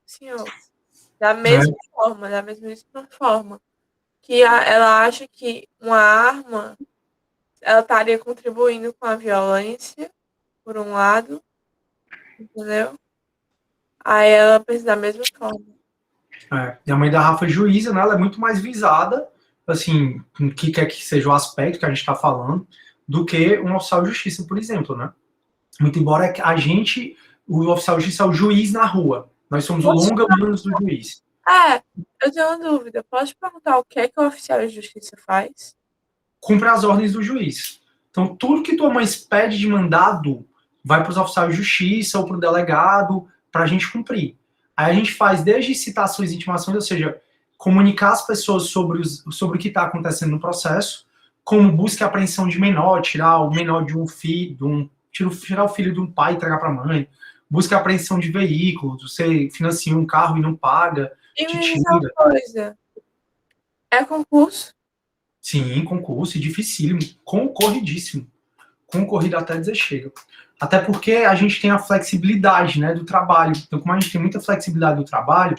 senhor. Da mesma forma. Que ela acha que uma arma ela estaria contribuindo com a violência, por um lado, entendeu? Aí ela pensa da mesma forma. E a mãe da Rafa é juíza, né? Ela é muito mais visada, assim, o que quer que seja o aspecto que a gente está falando, do que um oficial de justiça, por exemplo, né? Muito embora o oficial de justiça é o juiz na rua. Nós somos o longa-manos do juiz. Eu tenho uma dúvida. Posso perguntar o que é que o oficial de justiça faz? Cumpre as ordens do juiz. Então, tudo que tua mãe pede de mandado vai para os oficiais de justiça ou para o delegado para a gente cumprir. Aí a gente faz desde citações e intimações, ou seja, comunicar as pessoas sobre o que está acontecendo no processo, como busca e apreensão de menor, tirar o menor de um filho, tirar o filho de um pai e entregar para a mãe, busca e apreensão de veículos, você financia um carro e não paga, e me diz uma coisa, é concurso? Sim, concurso, dificílimo, concorridíssimo, concorrido até dizer chega. Até porque a gente tem a flexibilidade, né, do trabalho. Então, como a gente tem muita flexibilidade do trabalho,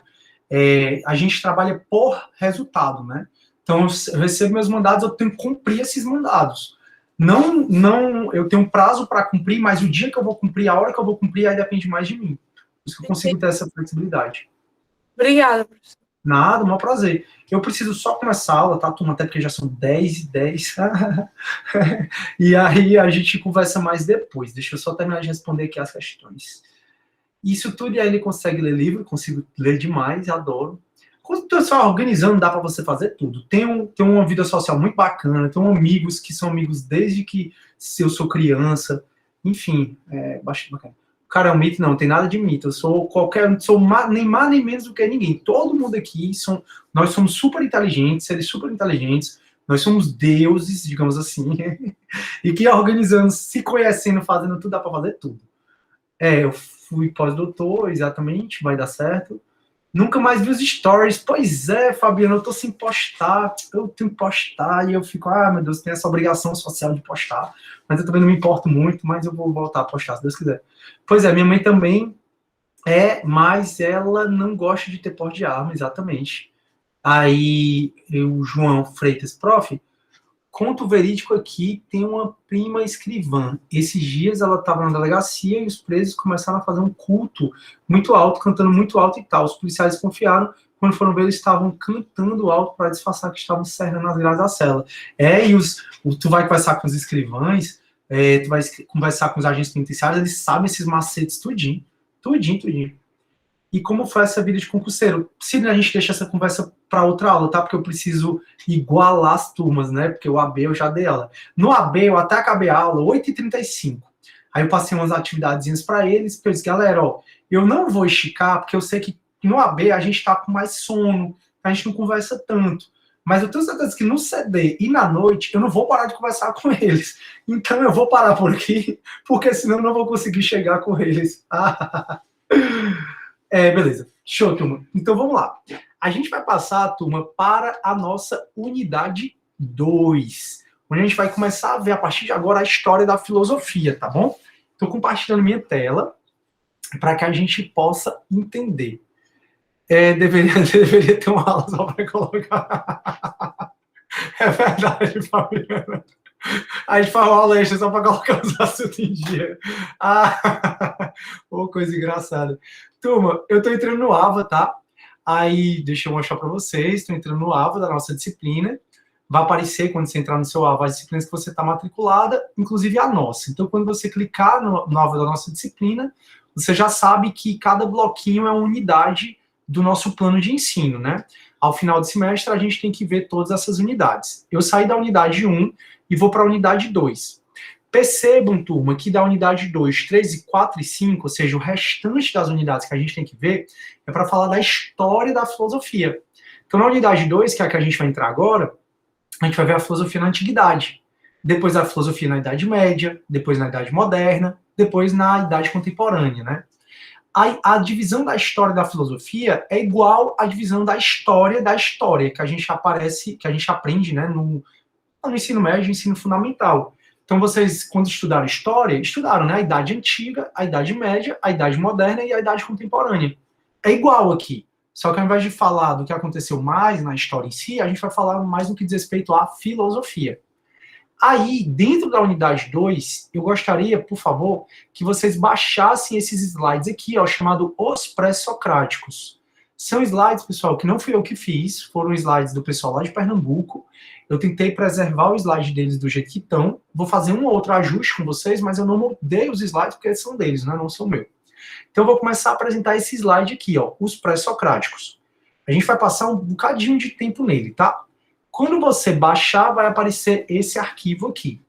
a gente trabalha por resultado, né? Então, eu recebo meus mandados, eu tenho que cumprir esses mandados. Não, eu tenho um prazo para cumprir, mas o dia que eu vou cumprir, a hora que eu vou cumprir, aí depende mais de mim. Por isso que eu consigo ter essa flexibilidade. Obrigada, professor. Nada, um prazer. Eu preciso só começar a aula, tá, turma? Até porque já são 10h10. E aí a gente conversa mais depois. Deixa eu só terminar de responder aqui as questões. Isso tudo, e aí ele consegue ler livro, consigo ler demais, adoro. Quando tu só organizando, dá para você fazer tudo. Tem uma vida social muito bacana, tenho amigos que são amigos desde que eu sou criança, enfim, bastante bacana. O cara é um mito? Não tem nada de mito, eu sou nem mais nem menos do que ninguém. Todo mundo aqui, nós somos super inteligentes, seres super inteligentes, nós somos deuses, digamos assim, e que organizando, se conhecendo, fazendo tudo, dá para fazer tudo. Eu fui pós-doutor, exatamente, vai dar certo. Nunca mais vi os stories. Pois é, Fabiano, eu tô sem postar. Eu tenho que postar e eu fico, meu Deus, tem essa obrigação social de postar. Mas eu também não me importo muito, mas eu vou voltar a postar, se Deus quiser. Pois é, minha mãe também mas ela não gosta de ter porte de arma, exatamente. Aí, o João Freitas, prof, conto verídico aqui, tem uma prima escrivã. Esses dias ela estava na delegacia e os presos começaram a fazer um culto muito alto, cantando muito alto e tal. Os policiais confiaram, quando foram ver, eles estavam cantando alto para disfarçar que estavam serrando as grades da cela. Tu vai conversar com os escrivães, tu vai conversar com os agentes penitenciários, eles sabem esses macetes tudinho. E como foi essa vida de concurseiro? Se a gente deixa essa conversa para outra aula, tá? Porque eu preciso igualar as turmas, né? Porque o AB eu já dei aula. No AB eu até acabei a aula 8h35. Aí eu passei umas atividadezinhas para eles, porque eu disse, galera, eu não vou esticar, porque eu sei que no AB a gente tá com mais sono, a gente não conversa tanto. Mas eu tenho certeza que no CD e na noite eu não vou parar de conversar com eles. Então eu vou parar por aqui, porque senão eu não vou conseguir chegar com eles. Beleza. Show, turma. Então vamos lá. A gente vai passar, turma, para a nossa unidade 2, onde a gente vai começar a ver a partir de agora a história da filosofia, tá bom? Estou compartilhando minha tela para que a gente possa entender. Deveria ter uma aula só para colocar. É verdade, Fabiana. A gente faz uma aula extra só para colocar os assuntos em dia. Coisa engraçada. Turma, eu estou entrando no AVA, tá? Aí, deixa eu mostrar para vocês. Estou entrando no AVA da nossa disciplina. Vai aparecer, quando você entrar no seu AVA, as disciplinas que você está matriculada, inclusive a nossa. Então, quando você clicar no AVA da nossa disciplina, você já sabe que cada bloquinho é uma unidade do nosso plano de ensino, né? Ao final do semestre, a gente tem que ver todas essas unidades. Eu saí da unidade 1 e vou para a unidade 2. Percebam, turma, que da unidade 2, 3, 4 e 5, ou seja, o restante das unidades que a gente tem que ver, é para falar da história da filosofia. Então, na unidade 2, que é a que a gente vai entrar agora, a gente vai ver a filosofia na Antiguidade, depois a filosofia na Idade Média, depois na Idade Moderna, depois na Idade Contemporânea, né? A divisão da história da filosofia é igual à divisão da história que a gente aprende, né, no ensino médio, ensino fundamental. Então, vocês, quando estudaram história, estudaram, né, a Idade Antiga, a Idade Média, a Idade Moderna e a Idade Contemporânea. É igual aqui. Só que ao invés de falar do que aconteceu mais na história em si, a gente vai falar mais no que diz respeito à filosofia. Aí, dentro da unidade 2, eu gostaria, por favor, que vocês baixassem esses slides aqui, chamado Os Pré-Socráticos. São slides, pessoal, que não fui eu que fiz, foram slides do pessoal lá de Pernambuco. Eu tentei preservar o slide deles do jeito que estão. Vou fazer um ou outro ajuste com vocês, mas eu não mudei os slides porque eles são deles, né? Não são meus. Então, eu vou começar a apresentar esse slide aqui, Os Pré-Socráticos. A gente vai passar um bocadinho de tempo nele, tá? Quando você baixar, vai aparecer esse arquivo aqui.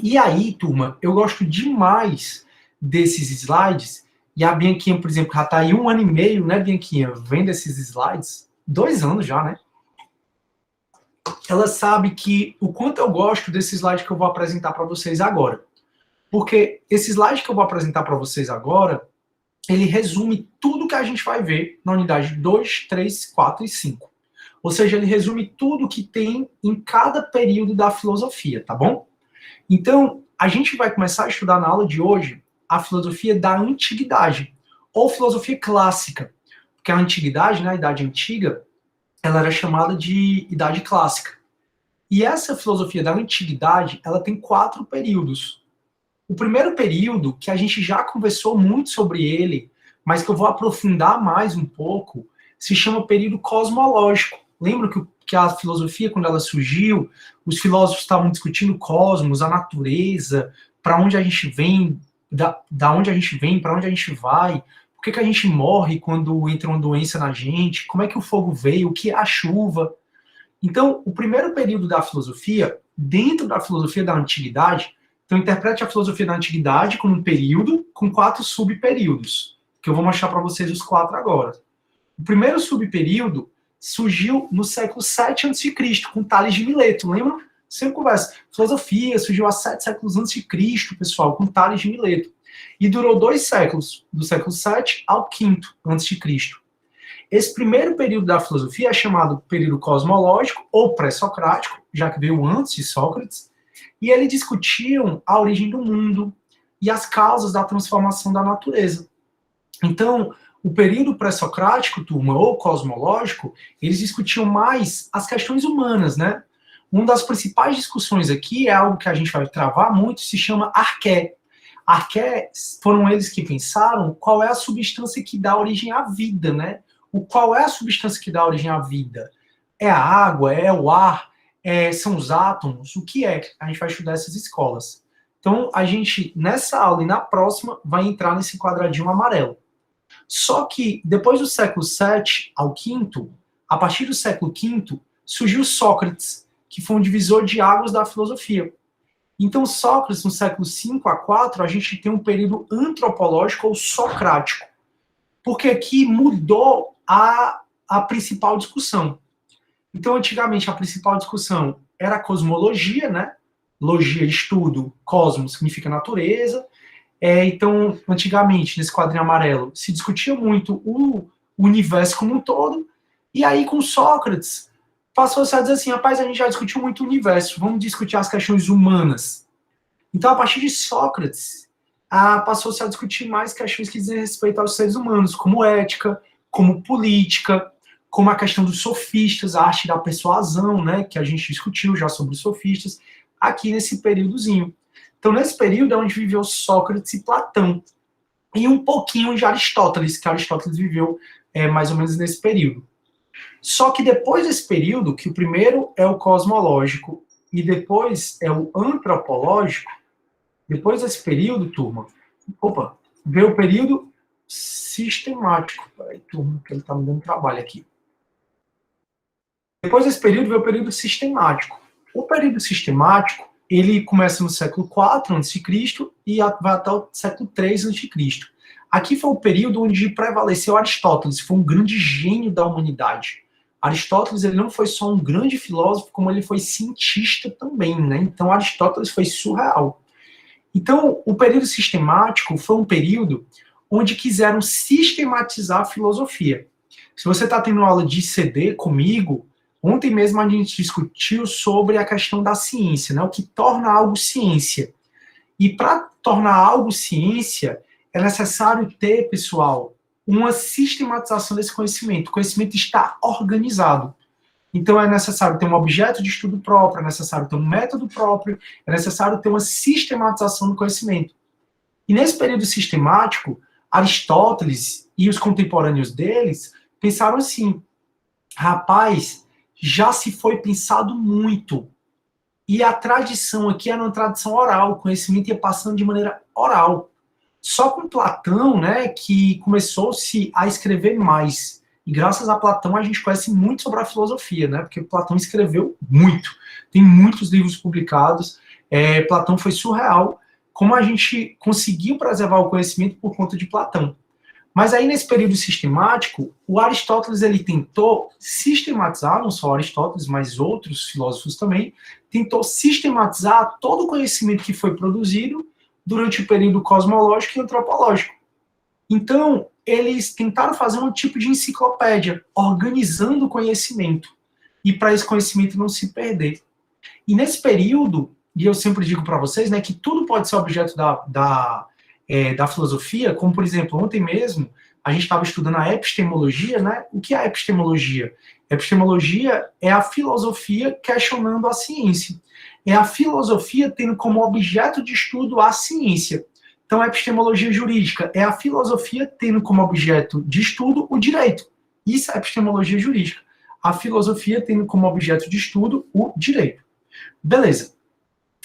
E aí, turma, eu gosto demais desses slides. E a Bianquinha, por exemplo, já está aí 1 ano e meio, né, Bianquinha, vendo esses slides. 2 anos já, né? Ela sabe que o quanto eu gosto desse slide que eu vou apresentar para vocês agora. Porque esse slide que eu vou apresentar para vocês agora, ele resume tudo que a gente vai ver na unidade 2, 3, 4 e 5. Ou seja, ele resume tudo que tem em cada período da filosofia, tá bom? Então, a gente vai começar a estudar na aula de hoje a filosofia da antiguidade, ou filosofia clássica. Porque a antiguidade, né, a Idade Antiga, ela era chamada de Idade Clássica. E essa filosofia da antiguidade, ela tem 4 períodos. O primeiro período, que a gente já conversou muito sobre ele, mas que eu vou aprofundar mais um pouco, se chama período cosmológico. Lembra que a filosofia, quando ela surgiu, os filósofos estavam discutindo o cosmos, a natureza, para onde a gente vem, da onde a gente vem, para onde a gente vai, por que a gente morre quando entra uma doença na gente, como é que o fogo veio, o que é a chuva. Então, o primeiro período da filosofia, dentro da filosofia da antiguidade, então interprete a filosofia da antiguidade como um período com 4 subperíodos, que eu vou mostrar para vocês os 4 agora. O primeiro subperíodo surgiu no século 7 a.C., com Tales de Mileto, lembram? Sempre conversa. Filosofia surgiu há 7 séculos antes de Cristo, pessoal, com Tales de Mileto. E durou 2 séculos, do século 7 ao 5º antes de Cristo. Esse primeiro período da filosofia é chamado período cosmológico ou pré-socrático, já que veio antes de Sócrates, e eles discutiam a origem do mundo e as causas da transformação da natureza. Então, o período pré-socrático, turma, ou cosmológico, eles discutiam mais as questões humanas, né? Uma das principais discussões aqui é algo que a gente vai travar muito, se chama arqué. Arqué foram eles que pensaram qual é a substância que dá origem à vida, né? Qual é a substância que dá origem à vida? É a água? É o ar? São os átomos? O que é? A gente vai estudar essas escolas. Então, a gente, nessa aula e na próxima, vai entrar nesse quadradinho amarelo. Só que, depois do século VII ao V, a partir do século V, surgiu Sócrates, que foi um divisor de águas da filosofia. Então, Sócrates, no século V a IV, a gente tem um período antropológico ou socrático. Porque aqui mudou a principal discussão. Então, antigamente, a principal discussão era a cosmologia, né? Logia, estudo, cosmos significa natureza. Então, antigamente, nesse quadrinho amarelo, se discutia muito o universo como um todo. E aí, com Sócrates, passou-se a dizer assim, rapaz, a gente já discutiu muito o universo, vamos discutir as questões humanas. Então, a partir de Sócrates, passou-se a discutir mais questões que dizem respeito aos seres humanos, como ética, como política, como a questão dos sofistas, a arte da persuasão, né, que a gente discutiu já sobre os sofistas, aqui nesse períodozinho. Então, nesse período é onde viveu Sócrates e Platão, e um pouquinho de Aristóteles, que Aristóteles viveu mais ou menos nesse período. Só que depois desse período, que o primeiro é o cosmológico e depois é o antropológico, depois desse período, turma, veio o período sistemático. Peraí, turma, que ele está me dando trabalho aqui. Depois desse período veio o período sistemático. O período sistemático, ele começa no século IV a.C. e vai até o século III a.C. Aqui foi o período onde prevaleceu Aristóteles, foi um grande gênio da humanidade. Aristóteles, ele não foi só um grande filósofo, como ele foi cientista também, né? Então, Aristóteles foi surreal. Então, o período sistemático foi um período onde quiseram sistematizar a filosofia. Se você está tendo aula de ICD comigo, ontem mesmo a gente discutiu sobre a questão da ciência, né? O que torna algo ciência. E para tornar algo ciência, é necessário ter, pessoal, uma sistematização desse conhecimento. O conhecimento está organizado. Então é necessário ter um objeto de estudo próprio, é necessário ter um método próprio, é necessário ter uma sistematização do conhecimento. E nesse período sistemático, Aristóteles e os contemporâneos deles pensaram assim, rapaz, já se foi pensado muito. E a tradição aqui era uma tradição oral, o conhecimento ia passando de maneira oral. Só com Platão, né, que começou-se a escrever mais. E graças a Platão a gente conhece muito sobre a filosofia, né, porque Platão escreveu muito. Tem muitos livros publicados. Platão foi surreal. Como a gente conseguiu preservar o conhecimento por conta de Platão. Mas aí, nesse período sistemático, o Aristóteles ele tentou sistematizar, não só Aristóteles, mas outros filósofos também, tentou sistematizar todo o conhecimento que foi produzido durante o período cosmológico e antropológico. Então, eles tentaram fazer um tipo de enciclopédia, organizando o conhecimento, e para esse conhecimento não se perder. E nesse período, e eu sempre digo para vocês, né, que tudo pode ser objeto da filosofia, como, por exemplo, ontem mesmo, a gente estava estudando a epistemologia, né? O que é a epistemologia? A epistemologia é a filosofia questionando a ciência. É a filosofia tendo como objeto de estudo a ciência. Então, a epistemologia jurídica é a filosofia tendo como objeto de estudo o direito. Isso é a epistemologia jurídica. A filosofia tendo como objeto de estudo o direito. Beleza.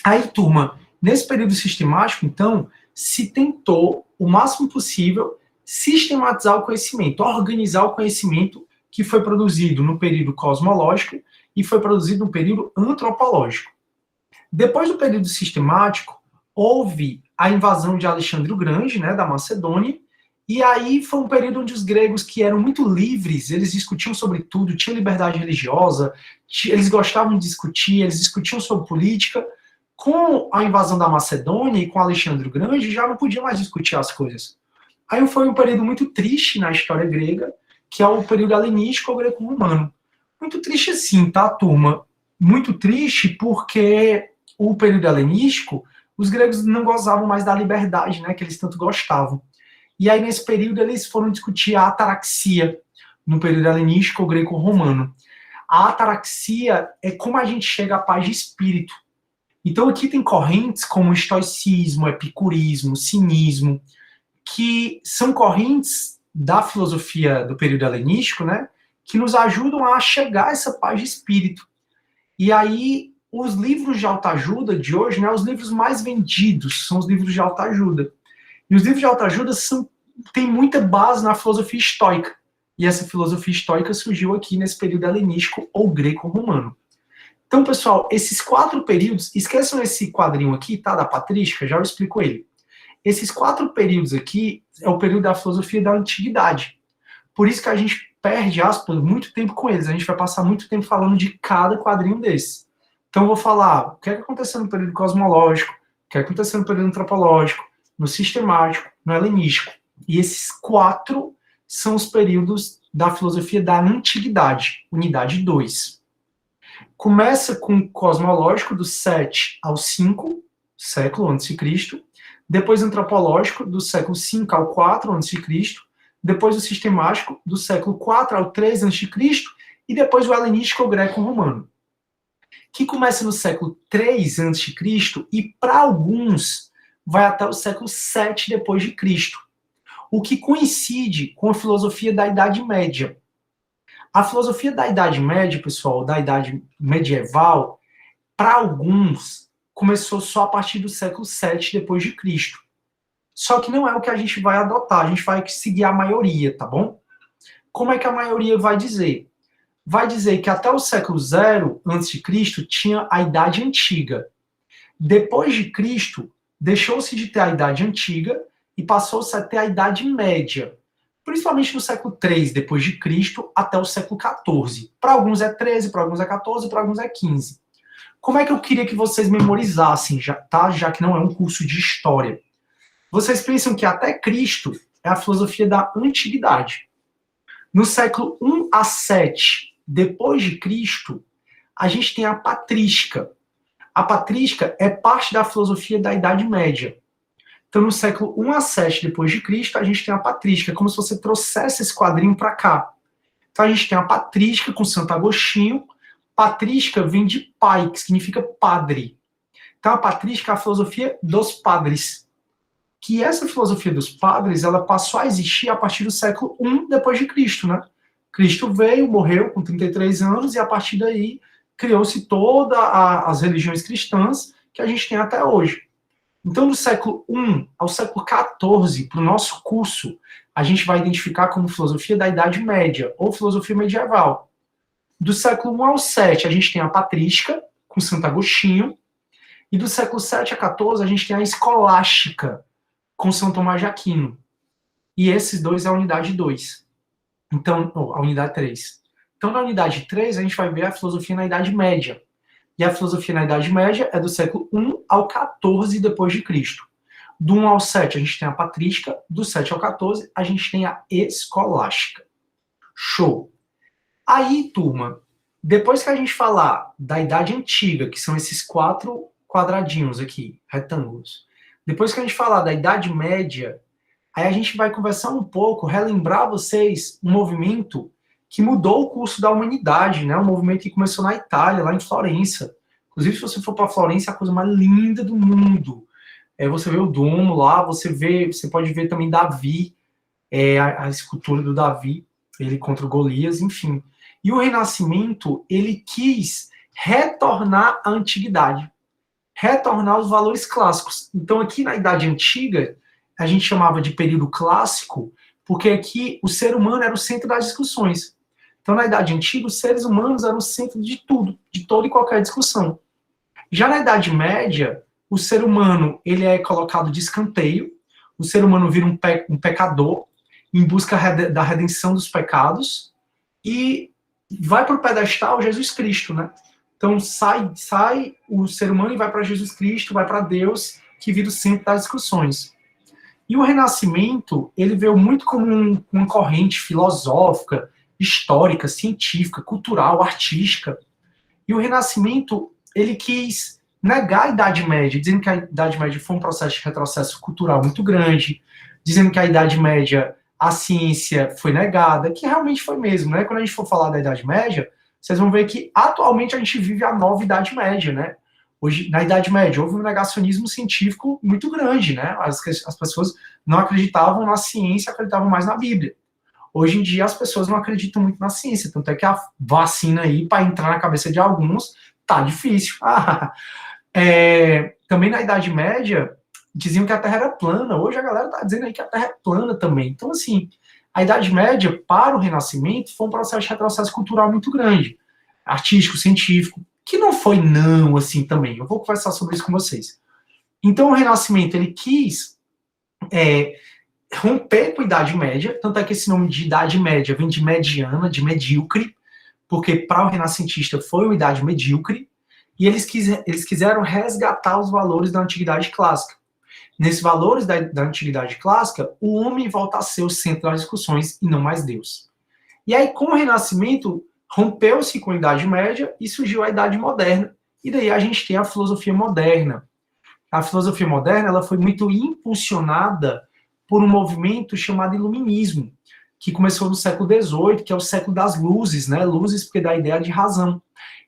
Aí, turma, nesse período sistemático, então, se tentou, o máximo possível, sistematizar o conhecimento, organizar o conhecimento que foi produzido no período cosmológico e foi produzido no período antropológico. Depois do período sistemático, houve a invasão de Alexandre o Grande, né, da Macedônia, e aí foi um período onde os gregos, que eram muito livres, eles discutiam sobre tudo, tinham liberdade religiosa, eles gostavam de discutir, eles discutiam sobre política. Com a invasão da Macedônia e com Alexandre o Grande, já não podiam mais discutir as coisas. Aí foi um período muito triste na história grega, que é o período helenístico ou greco-romano. Muito triste assim, tá, turma? Muito triste porque o período helenístico, os gregos não gozavam mais da liberdade, né, que eles tanto gostavam. E aí, nesse período, eles foram discutir a ataraxia, no período helenístico ou greco-romano. A ataraxia é como a gente chega à paz de espírito. Então, aqui tem correntes como o estoicismo, o epicurismo, o cinismo, que são correntes da filosofia do período helenístico, né, que nos ajudam a chegar a essa paz de espírito. E aí, os livros de autoajuda de hoje, né, os livros mais vendidos são os livros de autoajuda. E os livros de autoajuda têm muita base na filosofia estoica. E essa filosofia estoica surgiu aqui nesse período helenístico ou greco-romano. Então, pessoal, esses 4 períodos, esqueçam esse quadrinho aqui, tá, da patrística, já eu explico ele. Esses 4 períodos aqui é o período da filosofia da antiguidade. Por isso que a gente perde, aspas, muito tempo com eles. A gente vai passar muito tempo falando de cada quadrinho desses. Então, eu vou falar o que é que aconteceu no período cosmológico, o que é que aconteceu no período antropológico, no sistemático, no helenístico. E esses 4 são os períodos da filosofia da antiguidade, unidade 2. Começa com o cosmológico do 7 ao 5 século a.C., depois antropológico do século 5 ao 4 a.C., depois o sistemático do século 4 ao 3 a.C., e depois o helenístico ou greco-romano, que começa no século 3 a.C. e, para alguns, vai até o século 7 depois de Cristo, o que coincide com a filosofia da Idade Média. A filosofia da Idade Média, pessoal, da Idade Medieval, para alguns, começou só a partir do século 7 depois de Cristo. Só que não é o que a gente vai adotar, a gente vai seguir a maioria, tá bom? Como é que a maioria vai dizer? Vai dizer que até o século 0 a.C. tinha a Idade Antiga. Depois de Cristo, deixou-se de ter a Idade Antiga e passou-se a ter a Idade Média, principalmente no século 3 depois de Cristo até o século 14. Para alguns é 13, para alguns é 14, para alguns é 15. Como é que eu queria que vocês memorizassem, já que não é um curso de história? Vocês pensam que até Cristo é a filosofia da antiguidade. No século 1 a 7 depois de Cristo, a gente tem a patrística. A patrística é parte da filosofia da Idade Média. Então, no século 1 a 7 depois de Cristo, a gente tem a patrística, como se você trouxesse esse quadrinho para cá. Então, a gente tem a patrística com Santo Agostinho. Patrística vem de pai, que significa padre. Então, a patrística é a filosofia dos padres. Que essa filosofia dos padres, ela passou a existir a partir do século 1 depois de Cristo, né? Cristo veio, morreu com 33 anos, e a partir daí criou-se todas as religiões cristãs que a gente tem até hoje. Então, do século 1 ao século 14, para o nosso curso, a gente vai identificar como filosofia da Idade Média, ou filosofia medieval. Do século 1 ao 7, a gente tem a patrística, com Santo Agostinho, e do século 7 a 14, a gente tem a escolástica, com São Tomás de Aquino. E esses dois é a unidade 2. Então, a unidade 3. Então, na unidade 3, a gente vai ver a filosofia na Idade Média. E a filosofia na Idade Média é do século 1 ao 14 depois de Cristo. Do 1 ao 7, a gente tem a patrística. Do 7 ao 14, a gente tem a escolástica. Show! Aí, turma, depois que a gente falar da Idade Antiga, que são esses 4 quadradinhos aqui, retângulos, depois que a gente falar da Idade Média, aí a gente vai conversar um pouco, relembrar vocês um movimento que mudou o curso da humanidade, né? Um movimento que começou na Itália, lá em Florença. Inclusive, se você for para Florença, é a coisa mais linda do mundo. Você vê o Duomo lá, você pode ver também Davi, a escultura do Davi, ele contra o Golias, enfim. E o Renascimento, ele quis retornar à antiguidade, retornar aos valores clássicos. Então, aqui na Idade Antiga, a gente chamava de período clássico, porque aqui o ser humano era o centro das discussões. Então, na Idade Antiga, os seres humanos eram o centro de tudo, de toda e qualquer discussão. Já na Idade Média, o ser humano ele é colocado de escanteio, o ser humano vira um pecador em busca da redenção dos pecados e vai para o pedestal Jesus Cristo, né? Então sai o ser humano e vai para Jesus Cristo, vai para Deus, que vira o centro das discussões. E o Renascimento, ele veio muito como uma corrente filosófica, histórica, científica, cultural, artística. E o Renascimento, ele quis negar a Idade Média, dizendo que a Idade Média foi um processo de retrocesso cultural muito grande, dizendo que a Idade Média, a ciência foi negada, que realmente foi mesmo, né? Quando a gente for falar da Idade Média, vocês vão ver que atualmente a gente vive a nova Idade Média, né? Hoje, na Idade Média, houve um negacionismo científico muito grande, né? As pessoas não acreditavam na ciência, acreditavam mais na Bíblia. Hoje em dia, as pessoas não acreditam muito na ciência, tanto é que a vacina aí, para entrar na cabeça de alguns, tá difícil. Também na Idade Média, diziam que a Terra era plana. Hoje a galera tá dizendo aí que a Terra é plana também. Então, assim, a Idade Média, para o Renascimento, foi um processo de retrocesso cultural muito grande. Artístico, científico, que não foi não, assim, também. Eu vou conversar sobre isso com vocês. Então, o Renascimento, ele quis romper com a Idade Média, tanto é que esse nome de Idade Média vem de mediana, de medíocre, porque para o renascentista foi uma idade medíocre, e eles quiseram resgatar os valores da Antiguidade Clássica. Nesses valores da Antiguidade Clássica, o homem volta a ser o centro das discussões e não mais Deus. E aí, com o Renascimento, rompeu-se com a Idade Média e surgiu a Idade Moderna, e daí a gente tem a filosofia moderna. A filosofia moderna ela foi muito impulsionada por um movimento chamado Iluminismo, que começou no século XVIII, que é o século das luzes, né? Luzes porque dá a ideia de razão.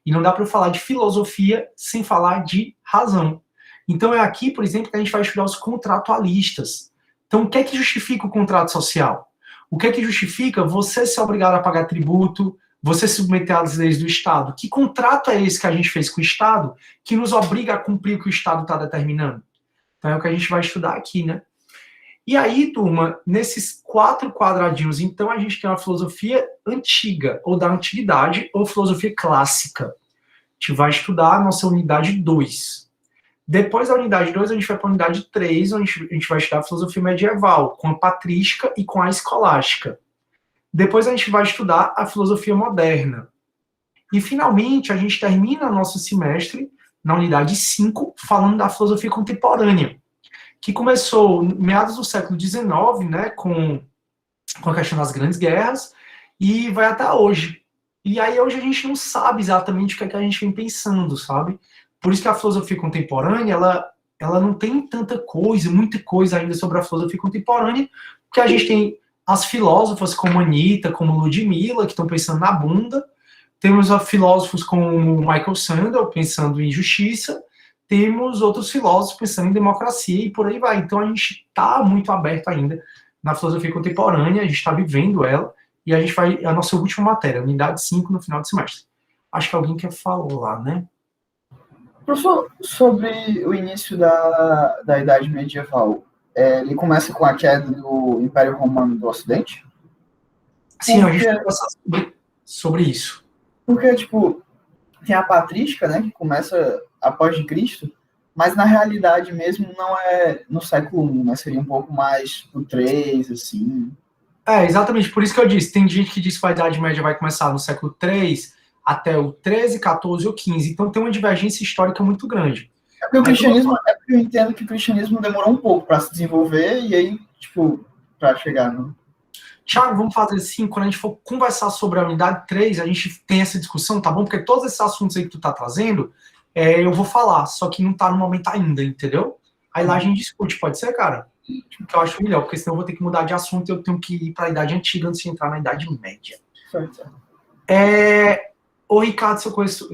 E não dá para eu falar de filosofia sem falar de razão. Então é aqui, por exemplo, que a gente vai estudar os contratualistas. Então o que é que justifica o contrato social? O que é que justifica você ser obrigado a pagar tributo, você se submeter às leis do Estado? Que contrato é esse que a gente fez com o Estado que nos obriga a cumprir o que o Estado está determinando? Então é o que a gente vai estudar aqui, né? E aí, turma, nesses 4 quadradinhos, então, a gente tem uma filosofia antiga, ou da antiguidade, ou filosofia clássica. A gente vai estudar a nossa unidade 2. Depois da unidade 2, a gente vai para a unidade 3, onde a gente vai estudar a filosofia medieval, com a patrística e com a escolástica. Depois a gente vai estudar a filosofia moderna. E, finalmente, a gente termina nosso semestre, na unidade 5, falando da filosofia contemporânea, que começou meados do século XIX, né, com a questão das grandes guerras, e vai até hoje. E aí hoje a gente não sabe exatamente o que é que a gente vem pensando, sabe? Por isso que a filosofia contemporânea, ela não tem tanta coisa, muita coisa ainda sobre a filosofia contemporânea, porque a gente tem as filósofas como Anitta, como Ludmilla, que estão pensando na bunda, temos filósofos como Michael Sandel, pensando em justiça, temos outros filósofos pensando em democracia e por aí vai. Então a gente está muito aberto ainda na filosofia contemporânea, a gente está vivendo ela, e a gente vai, a nossa última matéria, unidade 5, no final do semestre. Acho que alguém quer falar, né? Professor, sobre o início da Idade Medieval, ele começa com a queda do Império Romano do Ocidente? Sim, a gente vai passar sobre isso. Porque, tipo, tem a patrística, né, que começa após de Cristo, mas na realidade mesmo não é no século I, né? Seria um pouco mais pro 3, assim. Exatamente, por isso que eu disse, tem gente que diz que a Idade Média vai começar no século 3 até o 13, 14 ou 15, então tem uma divergência histórica muito grande. É porque eu entendo que o cristianismo demorou um pouco para se desenvolver, e aí, tipo, para chegar no... Thiago, vamos fazer assim, quando a gente for conversar sobre a unidade 3, a gente tem essa discussão, tá bom? Porque todos esses assuntos aí que tu tá trazendo, eu vou falar, só que não tá no momento ainda, entendeu? Aí lá a gente discute, pode ser, cara? Que eu acho melhor, porque senão eu vou ter que mudar de assunto e eu tenho que ir para a Idade Antiga antes de entrar na Idade Média. O Ricardo, se eu conheço...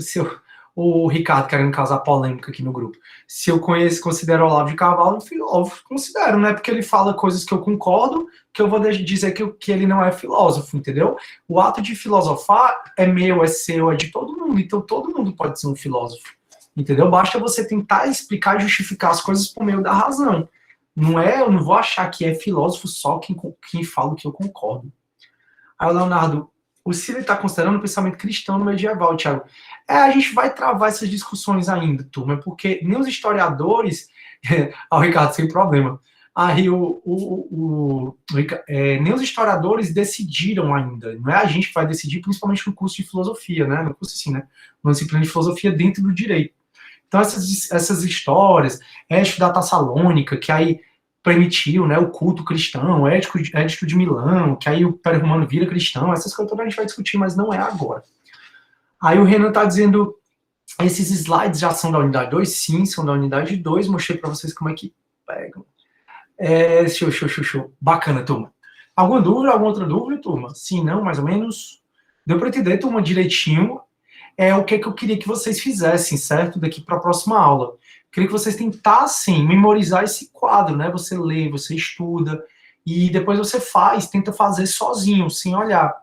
O Ricardo querendo causar polêmica aqui no grupo. Se eu considero Olavo de Carvalho, óbvio, considero, né? Porque ele fala coisas que eu concordo, que eu vou dizer que ele não é filósofo, entendeu? O ato de filosofar é meu, é seu, é de todo mundo. Então todo mundo pode ser um filósofo, entendeu? Basta você tentar explicar e justificar as coisas por meio da razão. Não é, eu não vou achar que é filósofo só quem fala o que eu concordo. Aí o Leonardo, o Ciro está considerando o pensamento cristão no medieval, Thiago. A gente vai travar essas discussões ainda, turma, porque nem os historiadores... Ao Ricardo, sem problema. Aí nem os historiadores decidiram ainda. Não é a gente que vai decidir, principalmente no curso de filosofia, né? No curso, assim, né? Uma disciplina de filosofia dentro do direito. Então, essas histórias, Ético da Tessalônica, que aí permitiu, né, o culto cristão, Ético de Milão, que aí o Império Romano vira cristão, essas coisas todas a gente vai discutir, mas não é agora. Aí o Renan está dizendo, esses slides já são da unidade 2? Sim, são da unidade 2, mostrei para vocês como é que pegam. Show. Bacana, turma. Alguma dúvida, alguma outra dúvida, turma? Sim, não, mais ou menos? Deu para entender, turma, direitinho? O que eu queria que vocês fizessem, certo? Daqui para a próxima aula. Queria que vocês tentassem memorizar esse quadro, né? Você lê, você estuda, e depois você tenta fazer sozinho, sem olhar.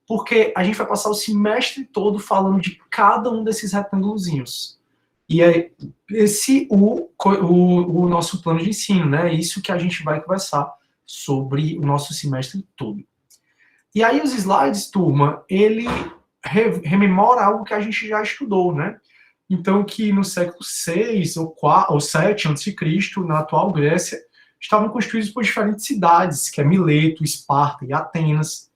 Porque a gente vai passar o semestre todo falando de cada um desses retângulozinhos. E é esse o nosso plano de ensino, né? Isso que a gente vai conversar sobre o nosso semestre todo. E aí os slides, turma, ele rememora algo que a gente já estudou, né? Então, que no século VI ou VII a.C., na atual Grécia, estavam construídos por diferentes cidades, que é Mileto, Esparta e Atenas.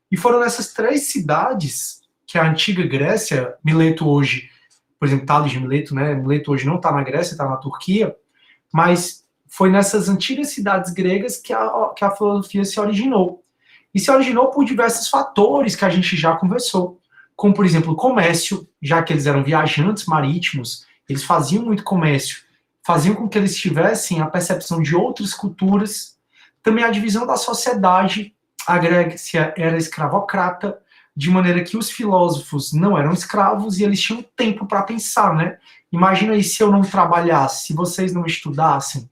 E foram nessas 3 cidades que a antiga Grécia, Mileto hoje, por exemplo, Tales de Mileto, né? Mileto hoje não está na Grécia, está na Turquia, mas foi nessas antigas cidades gregas que a filosofia se originou. E se originou por diversos fatores que a gente já conversou, como, por exemplo, o comércio, já que eles eram viajantes marítimos, eles faziam muito comércio, faziam com que eles tivessem a percepção de outras culturas, também a divisão da sociedade. A Grécia era escravocrata, de maneira que os filósofos não eram escravos e eles tinham tempo para pensar, né? Imagina aí se eu não trabalhasse, se vocês não estudassem,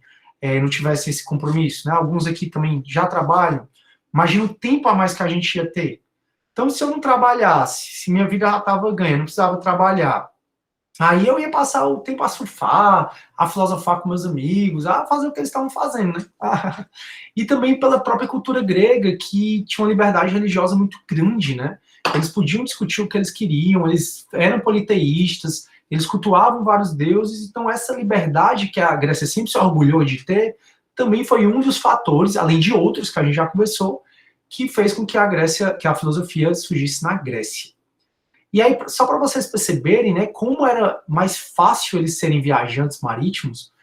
não tivessem esse compromisso, né? Alguns aqui também já trabalham. Imagina o tempo a mais que a gente ia ter. Então, se eu não trabalhasse, se minha vida já estava ganha, não precisava trabalhar, aí eu ia passar o tempo a surfar, a filosofar com meus amigos, a fazer o que eles estavam fazendo, né? E também pela própria cultura grega, que tinha uma liberdade religiosa muito grande, né? Eles podiam discutir o que eles queriam, eles eram politeístas, eles cultuavam vários deuses, então essa liberdade que a Grécia sempre se orgulhou de ter, também foi um dos fatores, além de outros que a gente já conversou, que fez com que a filosofia surgisse na Grécia. E aí, só para vocês perceberem, né, como era mais fácil eles serem viajantes marítimos,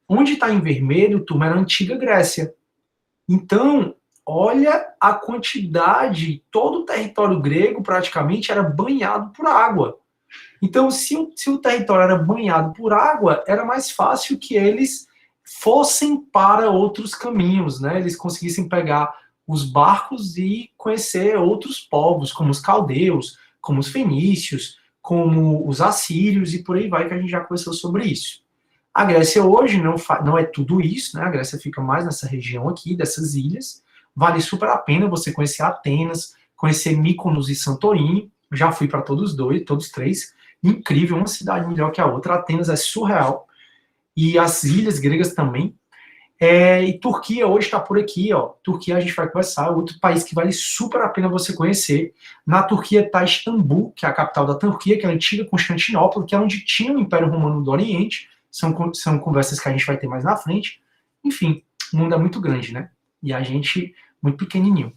onde está em vermelho, turma, era a antiga Grécia. Então, olha a quantidade, todo o território grego praticamente era banhado por água. Então, se o território era banhado por água, era mais fácil que eles fossem para outros caminhos, né? Eles conseguissem pegar os barcos e conhecer outros povos, como os caldeus, como os fenícios, como os assírios e por aí vai, que a gente já conversou sobre isso. A Grécia hoje não é tudo isso, né? A Grécia fica mais nessa região aqui, dessas ilhas. Vale super a pena você conhecer Atenas, conhecer Mykonos e Santorini. Já fui para todos 3. Incrível, uma cidade melhor que a outra. Atenas é surreal. E as ilhas gregas também. E Turquia hoje está por aqui, ó. Turquia a gente vai conversar, outro país que vale super a pena você conhecer. Na Turquia está Istambul, que é a capital da Turquia, que é a antiga Constantinopla, que é onde tinha o Império Romano do Oriente. São conversas que a gente vai ter mais na frente. Enfim, o mundo é muito grande, né? E a gente muito pequenininho.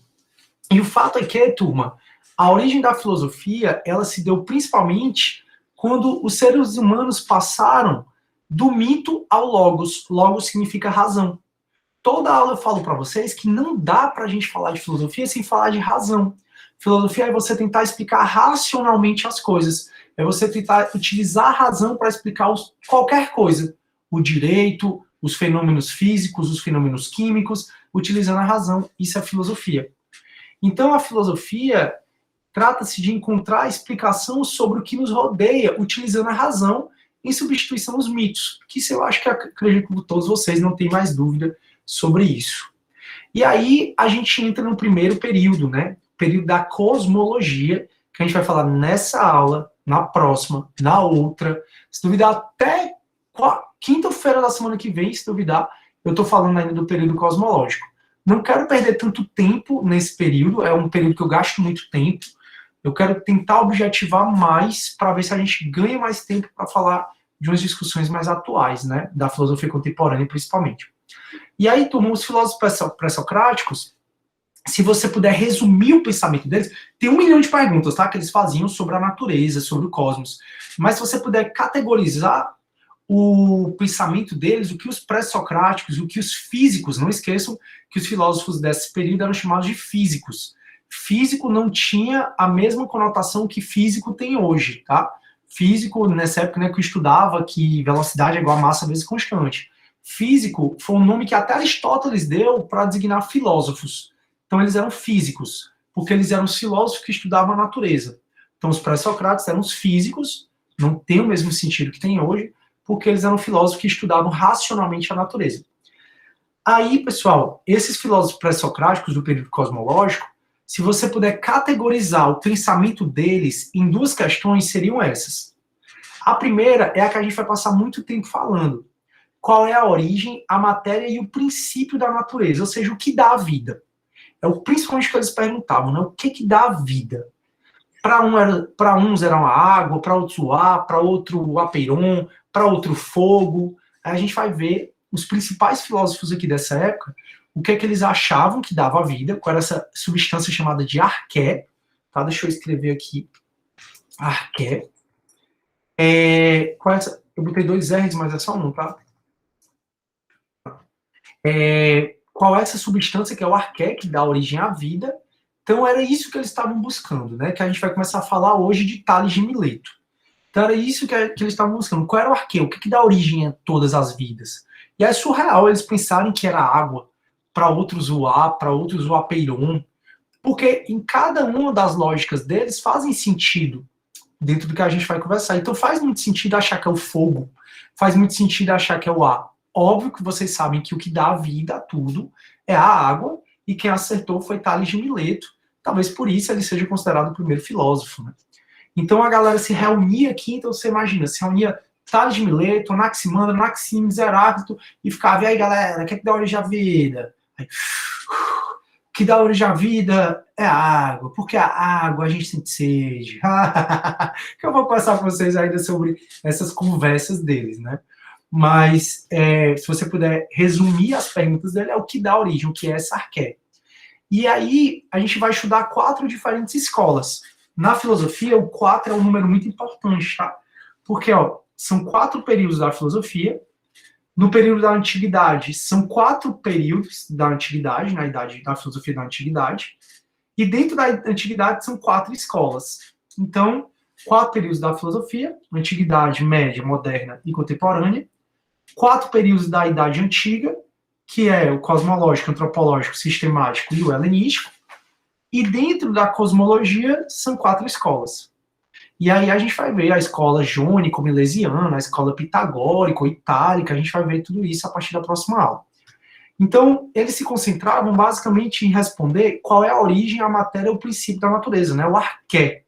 E o fato é que, turma, a origem da filosofia, ela se deu principalmente quando os seres humanos passaram do mito ao logos. Logos significa razão. Toda aula eu falo para vocês que não dá para a gente falar de filosofia sem falar de razão. Filosofia é você tentar explicar racionalmente as coisas. É você tentar utilizar a razão para explicar qualquer coisa. O direito, os fenômenos físicos, os fenômenos químicos, utilizando a razão. Isso é filosofia. Então a filosofia trata-se de encontrar explicação sobre o que nos rodeia, utilizando a razão em substituição aos mitos, que isso eu acho que acredito que todos vocês não têm mais dúvida sobre isso. E aí a gente entra no primeiro período, né? Período da cosmologia, que a gente vai falar nessa aula, na próxima, na outra, se duvidar até quinta-feira da semana que vem, se duvidar, eu estou falando ainda do período cosmológico. Não quero perder tanto tempo nesse período, é um período que eu gasto muito tempo. Eu quero tentar objetivar mais para ver se a gente ganha mais tempo para falar de umas discussões mais atuais, né, da filosofia contemporânea principalmente. E aí, turma, os filósofos pré-socráticos, se você puder resumir o pensamento deles, tem 1 milhão de perguntas, tá, que eles faziam sobre a natureza, sobre o cosmos. Mas se você puder categorizar o pensamento deles, o que os pré-socráticos, o que os físicos, não esqueçam que os filósofos desse período eram chamados de físicos. Físico não tinha a mesma conotação que físico tem hoje, tá? Físico, nessa época, né, que eu estudava que velocidade é igual a massa vezes constante. Físico foi um nome que até Aristóteles deu para designar filósofos. Então eles eram físicos, porque eles eram os filósofos que estudavam a natureza. Então os pré-socráticos eram os físicos, não tem o mesmo sentido que tem hoje, porque eles eram filósofos que estudavam racionalmente a natureza. Aí, pessoal, esses filósofos pré-socráticos do período cosmológico, se você puder categorizar o pensamento deles em 2 questões, seriam essas. A primeira é a que a gente vai passar muito tempo falando. Qual é a origem, a matéria e o princípio da natureza, ou seja, o que dá a vida. É principalmente o que eles perguntavam, né? O que dá a vida? Para uns era a água, para outros o ar, para outro o apeiron, para outro fogo. Aí a gente vai ver os principais filósofos aqui dessa época, o que é que eles achavam que dava a vida, qual era essa substância chamada de arqué, tá? Deixa eu escrever aqui, arqué. Eu botei 2 R's, mas é só um, tá? Qual é essa substância que é o arqué, que dá origem à vida? Então era isso que eles estavam buscando, né? Que a gente vai começar a falar hoje de Tales de Mileto. Então era isso que eles estavam buscando. Qual era o arquê? O que dá origem a todas as vidas? E é surreal eles pensarem que era água, para outros o ar, para outros o apeiron, porque em cada uma das lógicas deles fazem sentido dentro do que a gente vai conversar. Então faz muito sentido achar que é o fogo, faz muito sentido achar que é o ar. Óbvio que vocês sabem que o que dá vida a tudo é a água, e quem acertou foi Tales de Mileto. Talvez por isso ele seja considerado o primeiro filósofo, né? Então a galera se reunia aqui, então você imagina, se reunia Tales de Mileto, Anaximandro, Anaximes, Heráclito, e ficava, e aí galera, o que é que dá origem à vida? Aí, o que dá origem à vida é a água, porque a água a gente sente sede. Que eu vou passar para vocês ainda sobre essas conversas deles, né? Mas se você puder resumir as perguntas dele, é o que dá origem, o que é essa arqué. E aí a gente vai estudar 4 diferentes escolas. Na filosofia, o 4 é um número muito importante, tá? Porque, são 4 períodos da filosofia. No período da antiguidade, são 4 períodos da antiguidade, na idade da filosofia da antiguidade. E dentro da antiguidade são 4 escolas. Então, 4 períodos da filosofia: antiguidade, média, moderna e contemporânea. 4 períodos da idade antiga, que é o cosmológico, antropológico, sistemático e o helenístico. E dentro da cosmologia, são 4 escolas. E aí a gente vai ver a escola jônico-milesiana, a escola pitagórico-itálica, a gente vai ver tudo isso a partir da próxima aula. Então, eles se concentravam basicamente em responder qual é a origem, a matéria, o princípio da natureza, né? O arqué.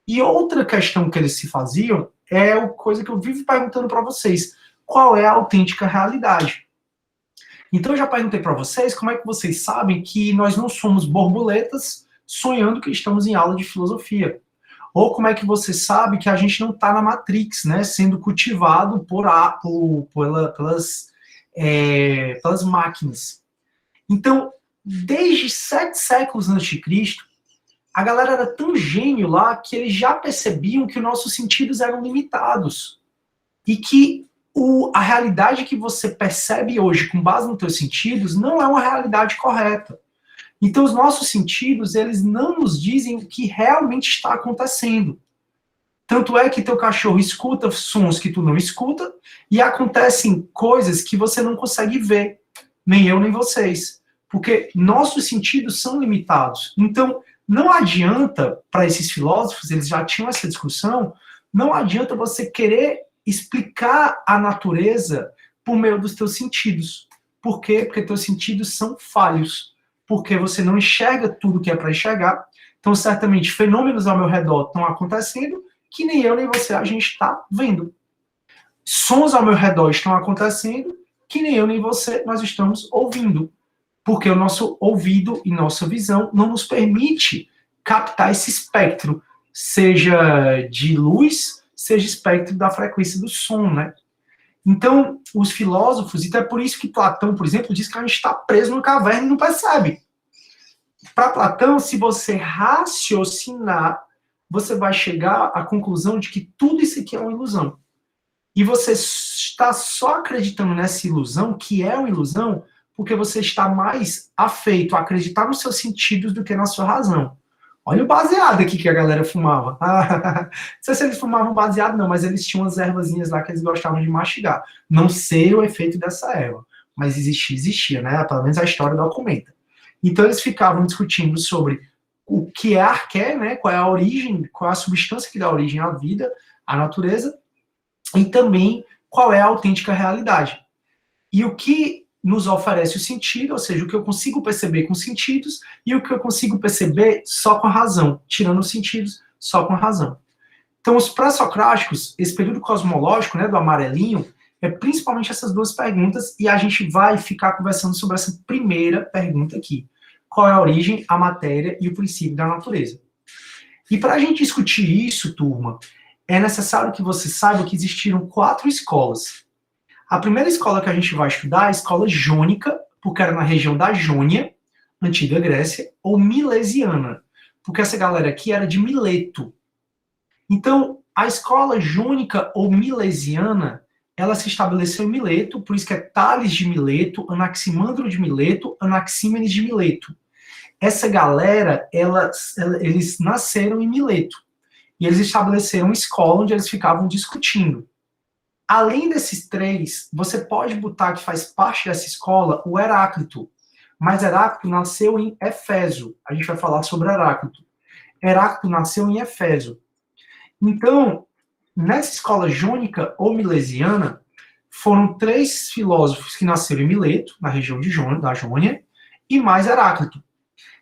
E outra questão que eles se faziam é a coisa que eu vivo perguntando para vocês: qual é a autêntica realidade? Então eu já perguntei para vocês como é que vocês sabem que nós não somos borboletas sonhando que estamos em aula de filosofia. Ou como é que você sabe que a gente não está na Matrix, né, sendo cultivado pelas máquinas. Então, desde 7 séculos antes de Cristo, a galera era tão gênio lá que eles já percebiam que os nossos sentidos eram limitados. E que a realidade que você percebe hoje com base nos teus sentidos não é uma realidade correta. Então, os nossos sentidos, eles não nos dizem o que realmente está acontecendo. Tanto é que teu cachorro escuta sons que tu não escuta e acontecem coisas que você não consegue ver, nem eu nem vocês, porque nossos sentidos são limitados. Então, não adianta, para esses filósofos, eles já tinham essa discussão, não adianta você querer explicar a natureza por meio dos teus sentidos. Por quê? Porque teus sentidos são falhos. Porque você não enxerga tudo que é para enxergar. Então, certamente, fenômenos ao meu redor estão acontecendo que nem eu nem você a gente está vendo. Sons ao meu redor estão acontecendo que nem eu nem você, nós estamos ouvindo. Porque o nosso ouvido e nossa visão não nos permite captar esse espectro, seja de luz, seja espectro da frequência do som, né? Então, os filósofos, então é por isso que Platão, por exemplo, diz que a gente está preso numa caverna e não percebe. Para Platão, se você raciocinar, você vai chegar à conclusão de que tudo isso aqui é uma ilusão. E você está só acreditando nessa ilusão, que é uma ilusão, porque você está mais afeito a acreditar nos seus sentidos do que na sua razão. Olha o baseado aqui que a galera fumava. Não sei se eles fumavam baseado, não, mas eles tinham umas ervazinhas lá que eles gostavam de mastigar. Não sei o efeito dessa erva, mas existia, né? Pelo menos a história documenta. Então eles ficavam discutindo sobre o que é arqué, né? Qual é a origem, qual é a substância que dá origem à vida, à natureza, e também qual é a autêntica realidade. E o que nos oferece o sentido, ou seja, o que eu consigo perceber com os sentidos e o que eu consigo perceber só com a razão, tirando os sentidos, só com a razão. Então, os pré-socráticos, esse período cosmológico, né, do amarelinho, é principalmente essas duas perguntas, e a gente vai ficar conversando sobre essa primeira pergunta aqui. Qual é a origem, a matéria e o princípio da natureza? E para a gente discutir isso, turma, é necessário que você saiba que existiram 4 escolas. A primeira escola que a gente vai estudar é a escola jônica, porque era na região da Jônia, antiga Grécia, ou milesiana, porque essa galera aqui era de Mileto. Então, a escola jônica ou milesiana, ela se estabeleceu em Mileto, por isso que é Tales de Mileto, Anaximandro de Mileto, Anaxímenes de Mileto. Essa galera, eles nasceram em Mileto, e eles estabeleceram uma escola onde eles ficavam discutindo. Além desses 3, você pode botar que faz parte dessa escola o Heráclito. Mas Heráclito nasceu em Éfeso. A gente vai falar sobre Heráclito. Heráclito nasceu em Éfeso. Então, nessa escola jônica ou milesiana, foram 3 filósofos que nasceram em Mileto, na região da Jônia, e mais Heráclito.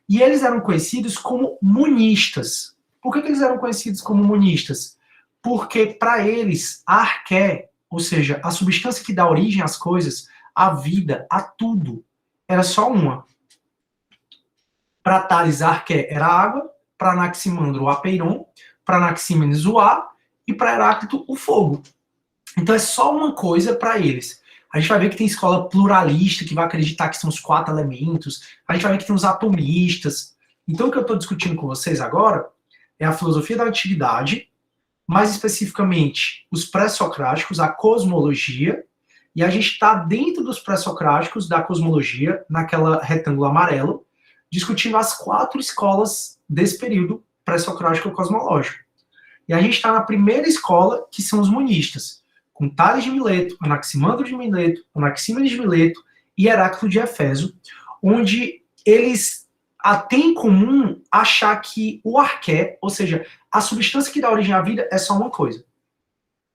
E eles eram conhecidos como monistas. Por que eles eram conhecidos como monistas? Porque, para eles, a arqué, ou seja, a substância que dá origem às coisas, à vida, a tudo, era só uma. Para Tales, a arqué era a água, para Anaximandro, o apeiron, para Anaxímenes, o ar, e para Heráclito, o fogo. Então é só uma coisa para eles. A gente vai ver que tem escola pluralista, que vai acreditar que são os 4 elementos, a gente vai ver que tem os atomistas. Então o que eu estou discutindo com vocês agora é a filosofia da antiguidade, mais especificamente os pré-socráticos, a cosmologia, e a gente está dentro dos pré-socráticos, da cosmologia, naquela retângulo amarelo, discutindo as 4 escolas desse período pré-socrático cosmológico. E a gente está na primeira escola, que são os monistas, com Tales de Mileto, Anaximandro de Mileto, Anaxímenes de Mileto e Heráclito de Éfeso, onde eles têm em comum achar que o arqué, ou seja, a substância que dá origem à vida é só uma coisa.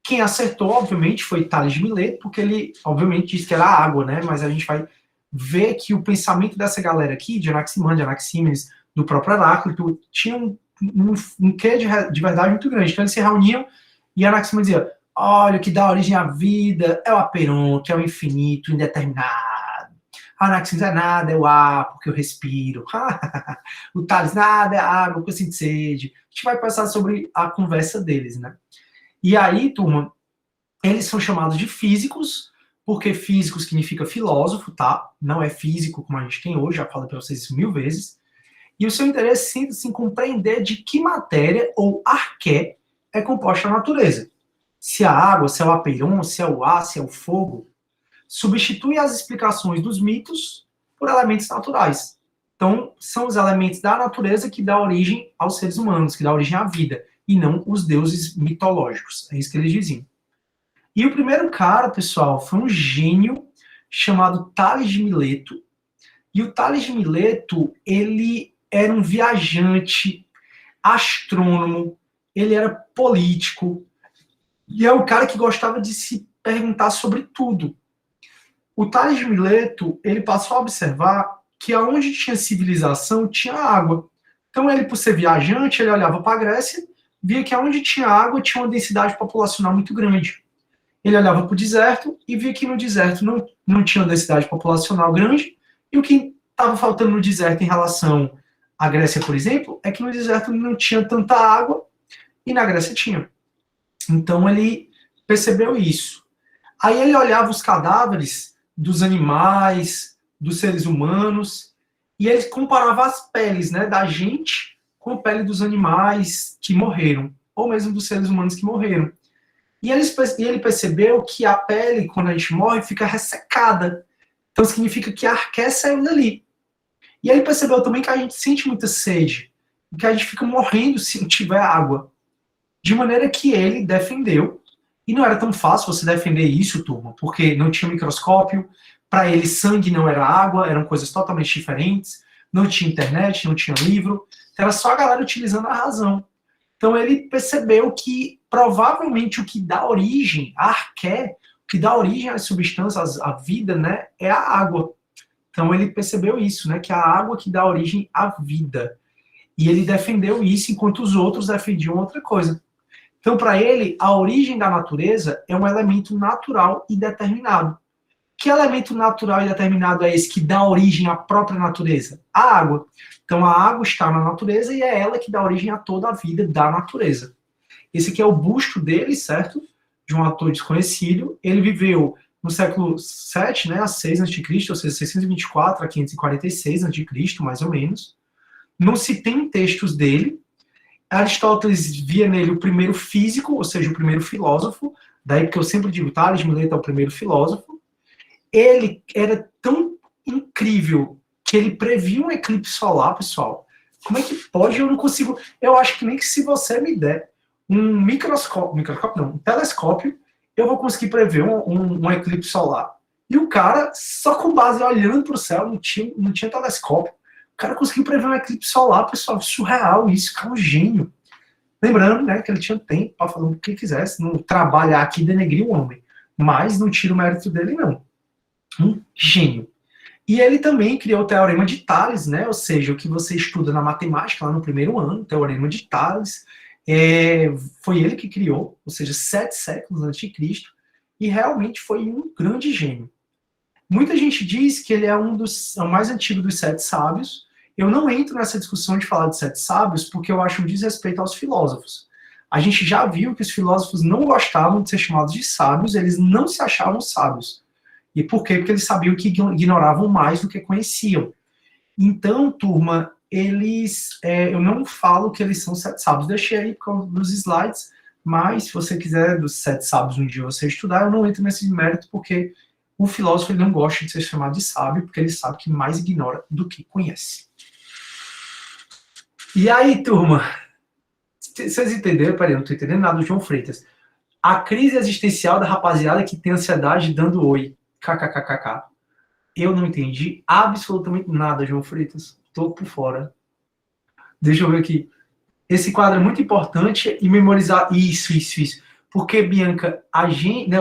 Quem acertou, obviamente, foi Tales de Mileto, porque ele, obviamente, disse que era água, né? Mas a gente vai ver que o pensamento dessa galera aqui, de Anaximandro, de Anaxímenes, do próprio Heráclito, tinha um quê de verdade muito grande. Então eles se reuniam e Anaxímenes dizia: olha, o que dá origem à vida é o apeiron, que é o infinito, indeterminado. Anaxímenes é nada, é o ar, porque eu respiro. O Tales, nada, é água, porque eu sinto sede. A gente vai passar sobre a conversa deles, né? E aí, turma, eles são chamados de físicos, porque físico significa filósofo, tá? Não é físico como a gente tem hoje, já falei para vocês isso 1000 vezes. E o seu interesse sente-se em compreender de que matéria ou arqué é composta a natureza. Se é a água, se é o apeiron, se é o ar, se é o fogo. Substitui as explicações dos mitos por elementos naturais. Então, são os elementos da natureza que dão origem aos seres humanos, que dão origem à vida, e não os deuses mitológicos. É isso que eles diziam. E o primeiro cara, pessoal, foi um gênio chamado Tales de Mileto. E o Tales de Mileto, ele era um viajante, astrônomo, ele era político, e é um cara que gostava de se perguntar sobre tudo. O Tales de Mileto, ele passou a observar que aonde tinha civilização, tinha água. Então ele, por ser viajante, ele olhava para a Grécia, via que aonde tinha água, tinha uma densidade populacional muito grande. Ele olhava para o deserto e via que no deserto não tinha densidade populacional grande, e o que estava faltando no deserto em relação à Grécia, por exemplo, é que no deserto não tinha tanta água, e na Grécia tinha. Então ele percebeu isso. Aí ele olhava os cadáveres dos animais, dos seres humanos, e ele comparava as peles, né, da gente com a pele dos animais que morreram, ou mesmo dos seres humanos que morreram. E ele percebeu que a pele, quando a gente morre, fica ressecada. Então significa que a arqué saiu dali. E ele percebeu também que a gente sente muita sede, que a gente fica morrendo se não tiver água. De maneira que ele defendeu, e não era tão fácil você defender isso, turma, porque não tinha microscópio, para ele sangue não era água, eram coisas totalmente diferentes, não tinha internet, não tinha livro, era só a galera utilizando a razão. Então ele percebeu que provavelmente o que dá origem à arqué, o que dá origem às substâncias, à vida, né, é a água. Então ele percebeu isso, né, que é a água que dá origem à vida. E ele defendeu isso enquanto os outros defendiam outra coisa. Então, para ele, a origem da natureza é um elemento natural e determinado. Que elemento natural e determinado é esse que dá origem à própria natureza? A água. Então, a água está na natureza e é ela que dá origem a toda a vida da natureza. Esse aqui é o busto dele, certo? De um autor desconhecido. Ele viveu no século 7, né, a 6 a.C., ou seja, 624 a 546 a.C., mais ou menos. Não se tem textos dele. Aristóteles via nele o primeiro físico, ou seja, o primeiro filósofo, daí porque eu sempre digo, Tales de Mileto é o primeiro filósofo. Ele era tão incrível que ele previa um eclipse solar, pessoal. Como é que pode? Eu não consigo. Eu acho que nem que se você me der um um telescópio, eu vou conseguir prever um eclipse solar. E o cara, só com base olhando para o céu, não tinha telescópio. O cara conseguiu prever um eclipse solar, pessoal, surreal isso, cara, um gênio. Lembrando, né, que ele tinha tempo para fazer o que quisesse, não trabalhar aqui e denegrir o homem. Mas não tira o mérito dele, não. Um gênio. E ele também criou o Teorema de Tales, né, ou seja, o que você estuda na matemática lá no primeiro ano, o Teorema de Tales, foi ele que criou, ou seja, 7 séculos antes de Cristo, e realmente foi um grande gênio. Muita gente diz que ele é o mais antigo dos 7 sábios. Eu não entro nessa discussão de falar de 7 sábios porque eu acho um desrespeito aos filósofos. A gente já viu que os filósofos não gostavam de ser chamados de sábios, eles não se achavam sábios. E por quê? Porque eles sabiam que ignoravam mais do que conheciam. Então, turma, eu não falo que eles são 7 sábios. Deixei aí por causa dos slides, mas se você quiser dos 7 sábios um dia você estudar, eu não entro nesse mérito porque o filósofo ele não gosta de ser chamado de sábio, porque ele sabe que mais ignora do que conhece. E aí, turma, vocês entenderam? Peraí, eu não estou entendendo nada do João Freitas. A crise existencial da rapaziada que tem ansiedade dando oi. KKKKK. Eu não entendi absolutamente nada, João Freitas. Estou por fora. Deixa eu ver aqui. Esse quadro é muito importante e memorizar isso. Porque, Bianca,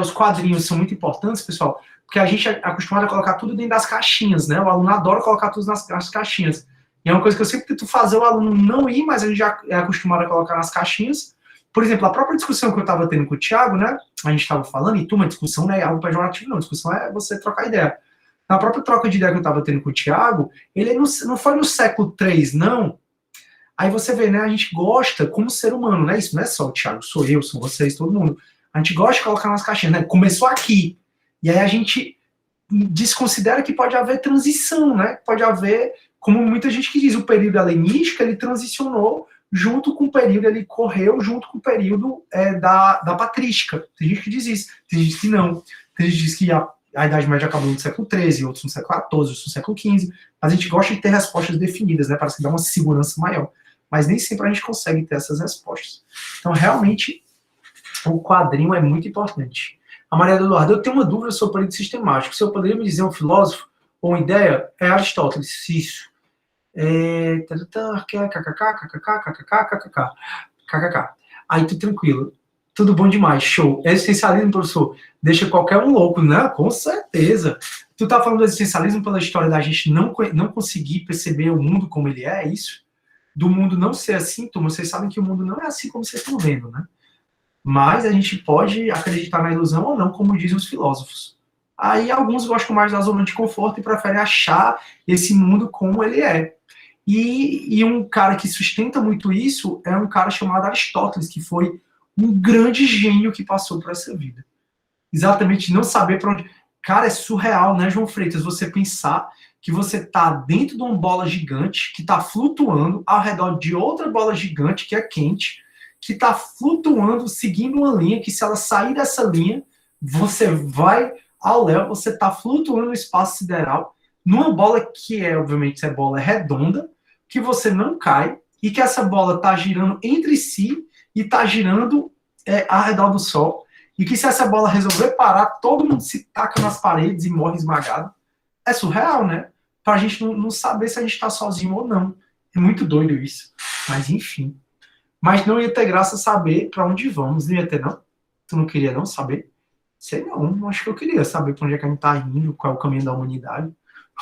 os quadrinhos são muito importantes, pessoal, porque a gente é acostumado a colocar tudo dentro das caixinhas, né? O aluno adora colocar tudo nas caixinhas. E é uma coisa que eu sempre tento fazer o aluno não ir, mas a gente já é acostumado a colocar nas caixinhas. Por exemplo, a própria discussão que eu estava tendo com o Thiago, né? A gente estava falando, e turma, discussão não é algo pejorativo, não. Discussão é você trocar ideia. Na própria troca de ideia que eu estava tendo com o Thiago, ele não foi no século III, não. Aí você vê, né? A gente gosta como ser humano, né? Isso não é só o Thiago, sou eu, são vocês, todo mundo. A gente gosta de colocar nas caixinhas, né? Começou aqui. E aí a gente desconsidera que pode haver transição, né? Pode haver, como muita gente que diz, o período helenístico, ele transicionou junto com o período, ele correu junto com o período da patrística. Tem gente que diz isso, tem gente que não. Tem gente que diz que a Idade Média acabou no século XIII, outros no século XIV, outros no século XV. Mas a gente gosta de ter respostas definidas, né? Parece que dá uma segurança maior. Mas nem sempre a gente consegue ter essas respostas. Então, realmente, o quadrinho é muito importante. A Maria Eduarda, eu tenho uma dúvida sobre o período sistemático. Se eu poderia me dizer um filósofo ou uma ideia, é Aristóteles, isso. Aí tu tranquilo. Tudo bom demais, show. Existencialismo, professor, deixa qualquer um louco, né? Com certeza. Tu tá falando do existencialismo pela história da gente não conseguir perceber o mundo como ele é isso? Do mundo não ser assim, turma, vocês sabem que o mundo não é assim como vocês estão vendo, né? Mas a gente pode acreditar na ilusão ou não, como dizem os filósofos. Aí alguns gostam mais da zona de conforto e preferem achar esse mundo como ele é. E um cara que sustenta muito isso é um cara chamado Aristóteles, que foi um grande gênio que passou por essa vida. Exatamente, não saber para onde... Cara, é surreal, né, João Freitas? Você pensar que você tá dentro de uma bola gigante que tá flutuando ao redor de outra bola gigante que é quente, que tá flutuando, seguindo uma linha, que se ela sair dessa linha, você vai ao léu, você tá flutuando no espaço sideral, numa bola que é, obviamente, essa bola é redonda, que você não cai, e que essa bola tá girando entre si e tá girando ao redor do Sol, e que se essa bola resolver parar, todo mundo se taca nas paredes e morre esmagado. É surreal, né? Pra gente não saber se a gente tá sozinho ou não. É muito doido isso. Mas enfim. Mas não ia ter graça saber pra onde vamos. Não ia ter, não? Tu não queria não saber? Sei não acho que eu queria saber pra onde é que a gente tá indo, qual é o caminho da humanidade.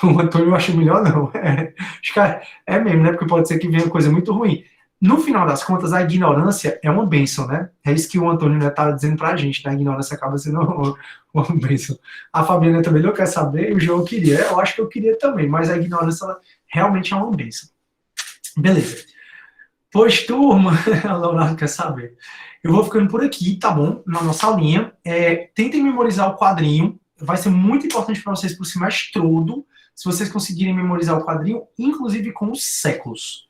O Antônio eu acho melhor não. Acho que é mesmo, né? Porque pode ser que venha coisa muito ruim. No final das contas, a ignorância é uma bênção, né? É isso que o Antônio está dizendo pra gente, né? A ignorância acaba sendo uma bênção. A Fabiana também não quer saber, o João queria. Eu acho que eu queria também, mas a ignorância ela realmente é uma bênção. Beleza. Pois, turma, a Leonardo quer saber. Eu vou ficando por aqui, tá bom? Na nossa linha. Tentem memorizar o quadrinho. Vai ser muito importante para vocês pro semestre todo, se vocês conseguirem memorizar o quadrinho, inclusive com os séculos.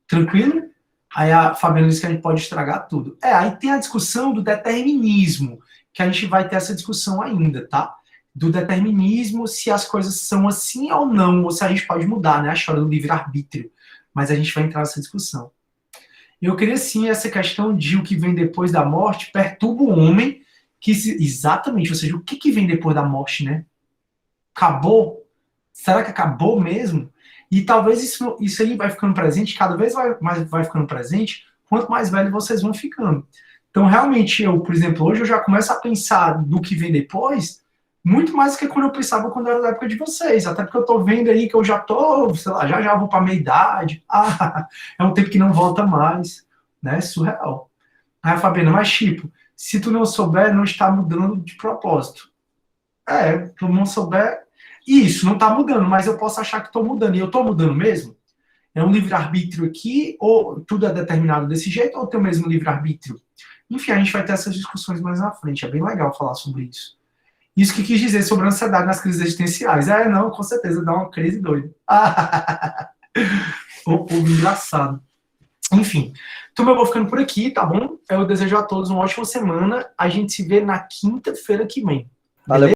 Tranquilo? Aí a Fabiana disse que a gente pode estragar tudo. Aí tem a discussão do determinismo, que a gente vai ter essa discussão ainda, tá? Do determinismo, se as coisas são assim ou não, ou se a gente pode mudar, né? A história do livre-arbítrio. Mas a gente vai entrar nessa discussão. Eu queria, sim, essa questão de o que vem depois da morte perturba o homem, exatamente, ou seja, o que vem depois da morte, né? Acabou? Será que acabou mesmo? E talvez isso aí vai ficando presente, cada vez mais vai ficando presente, quanto mais velho vocês vão ficando. Então, realmente, eu, por exemplo, hoje eu já começo a pensar no que vem depois, muito mais do que quando eu pensava quando era da época de vocês. Até porque eu tô vendo aí que eu já tô, sei lá, já vou pra meia-idade. É um tempo que não volta mais, né? Surreal. Aí, Fabiana, mas tipo, se tu não souber, não está mudando de propósito. Tu não souber... Isso, não está mudando, mas eu posso achar que estou mudando. E eu estou mudando mesmo? É um livre-arbítrio aqui, ou tudo é determinado desse jeito, ou tem o mesmo livre-arbítrio? Enfim, a gente vai ter essas discussões mais na frente. É bem legal falar sobre isso. Isso que quis dizer sobre a ansiedade nas crises existenciais. Não, com certeza, dá uma crise doida. O povo engraçado. Enfim, então eu vou ficando por aqui, tá bom? Eu desejo a todos uma ótima semana. A gente se vê na quinta-feira que vem. Valeu.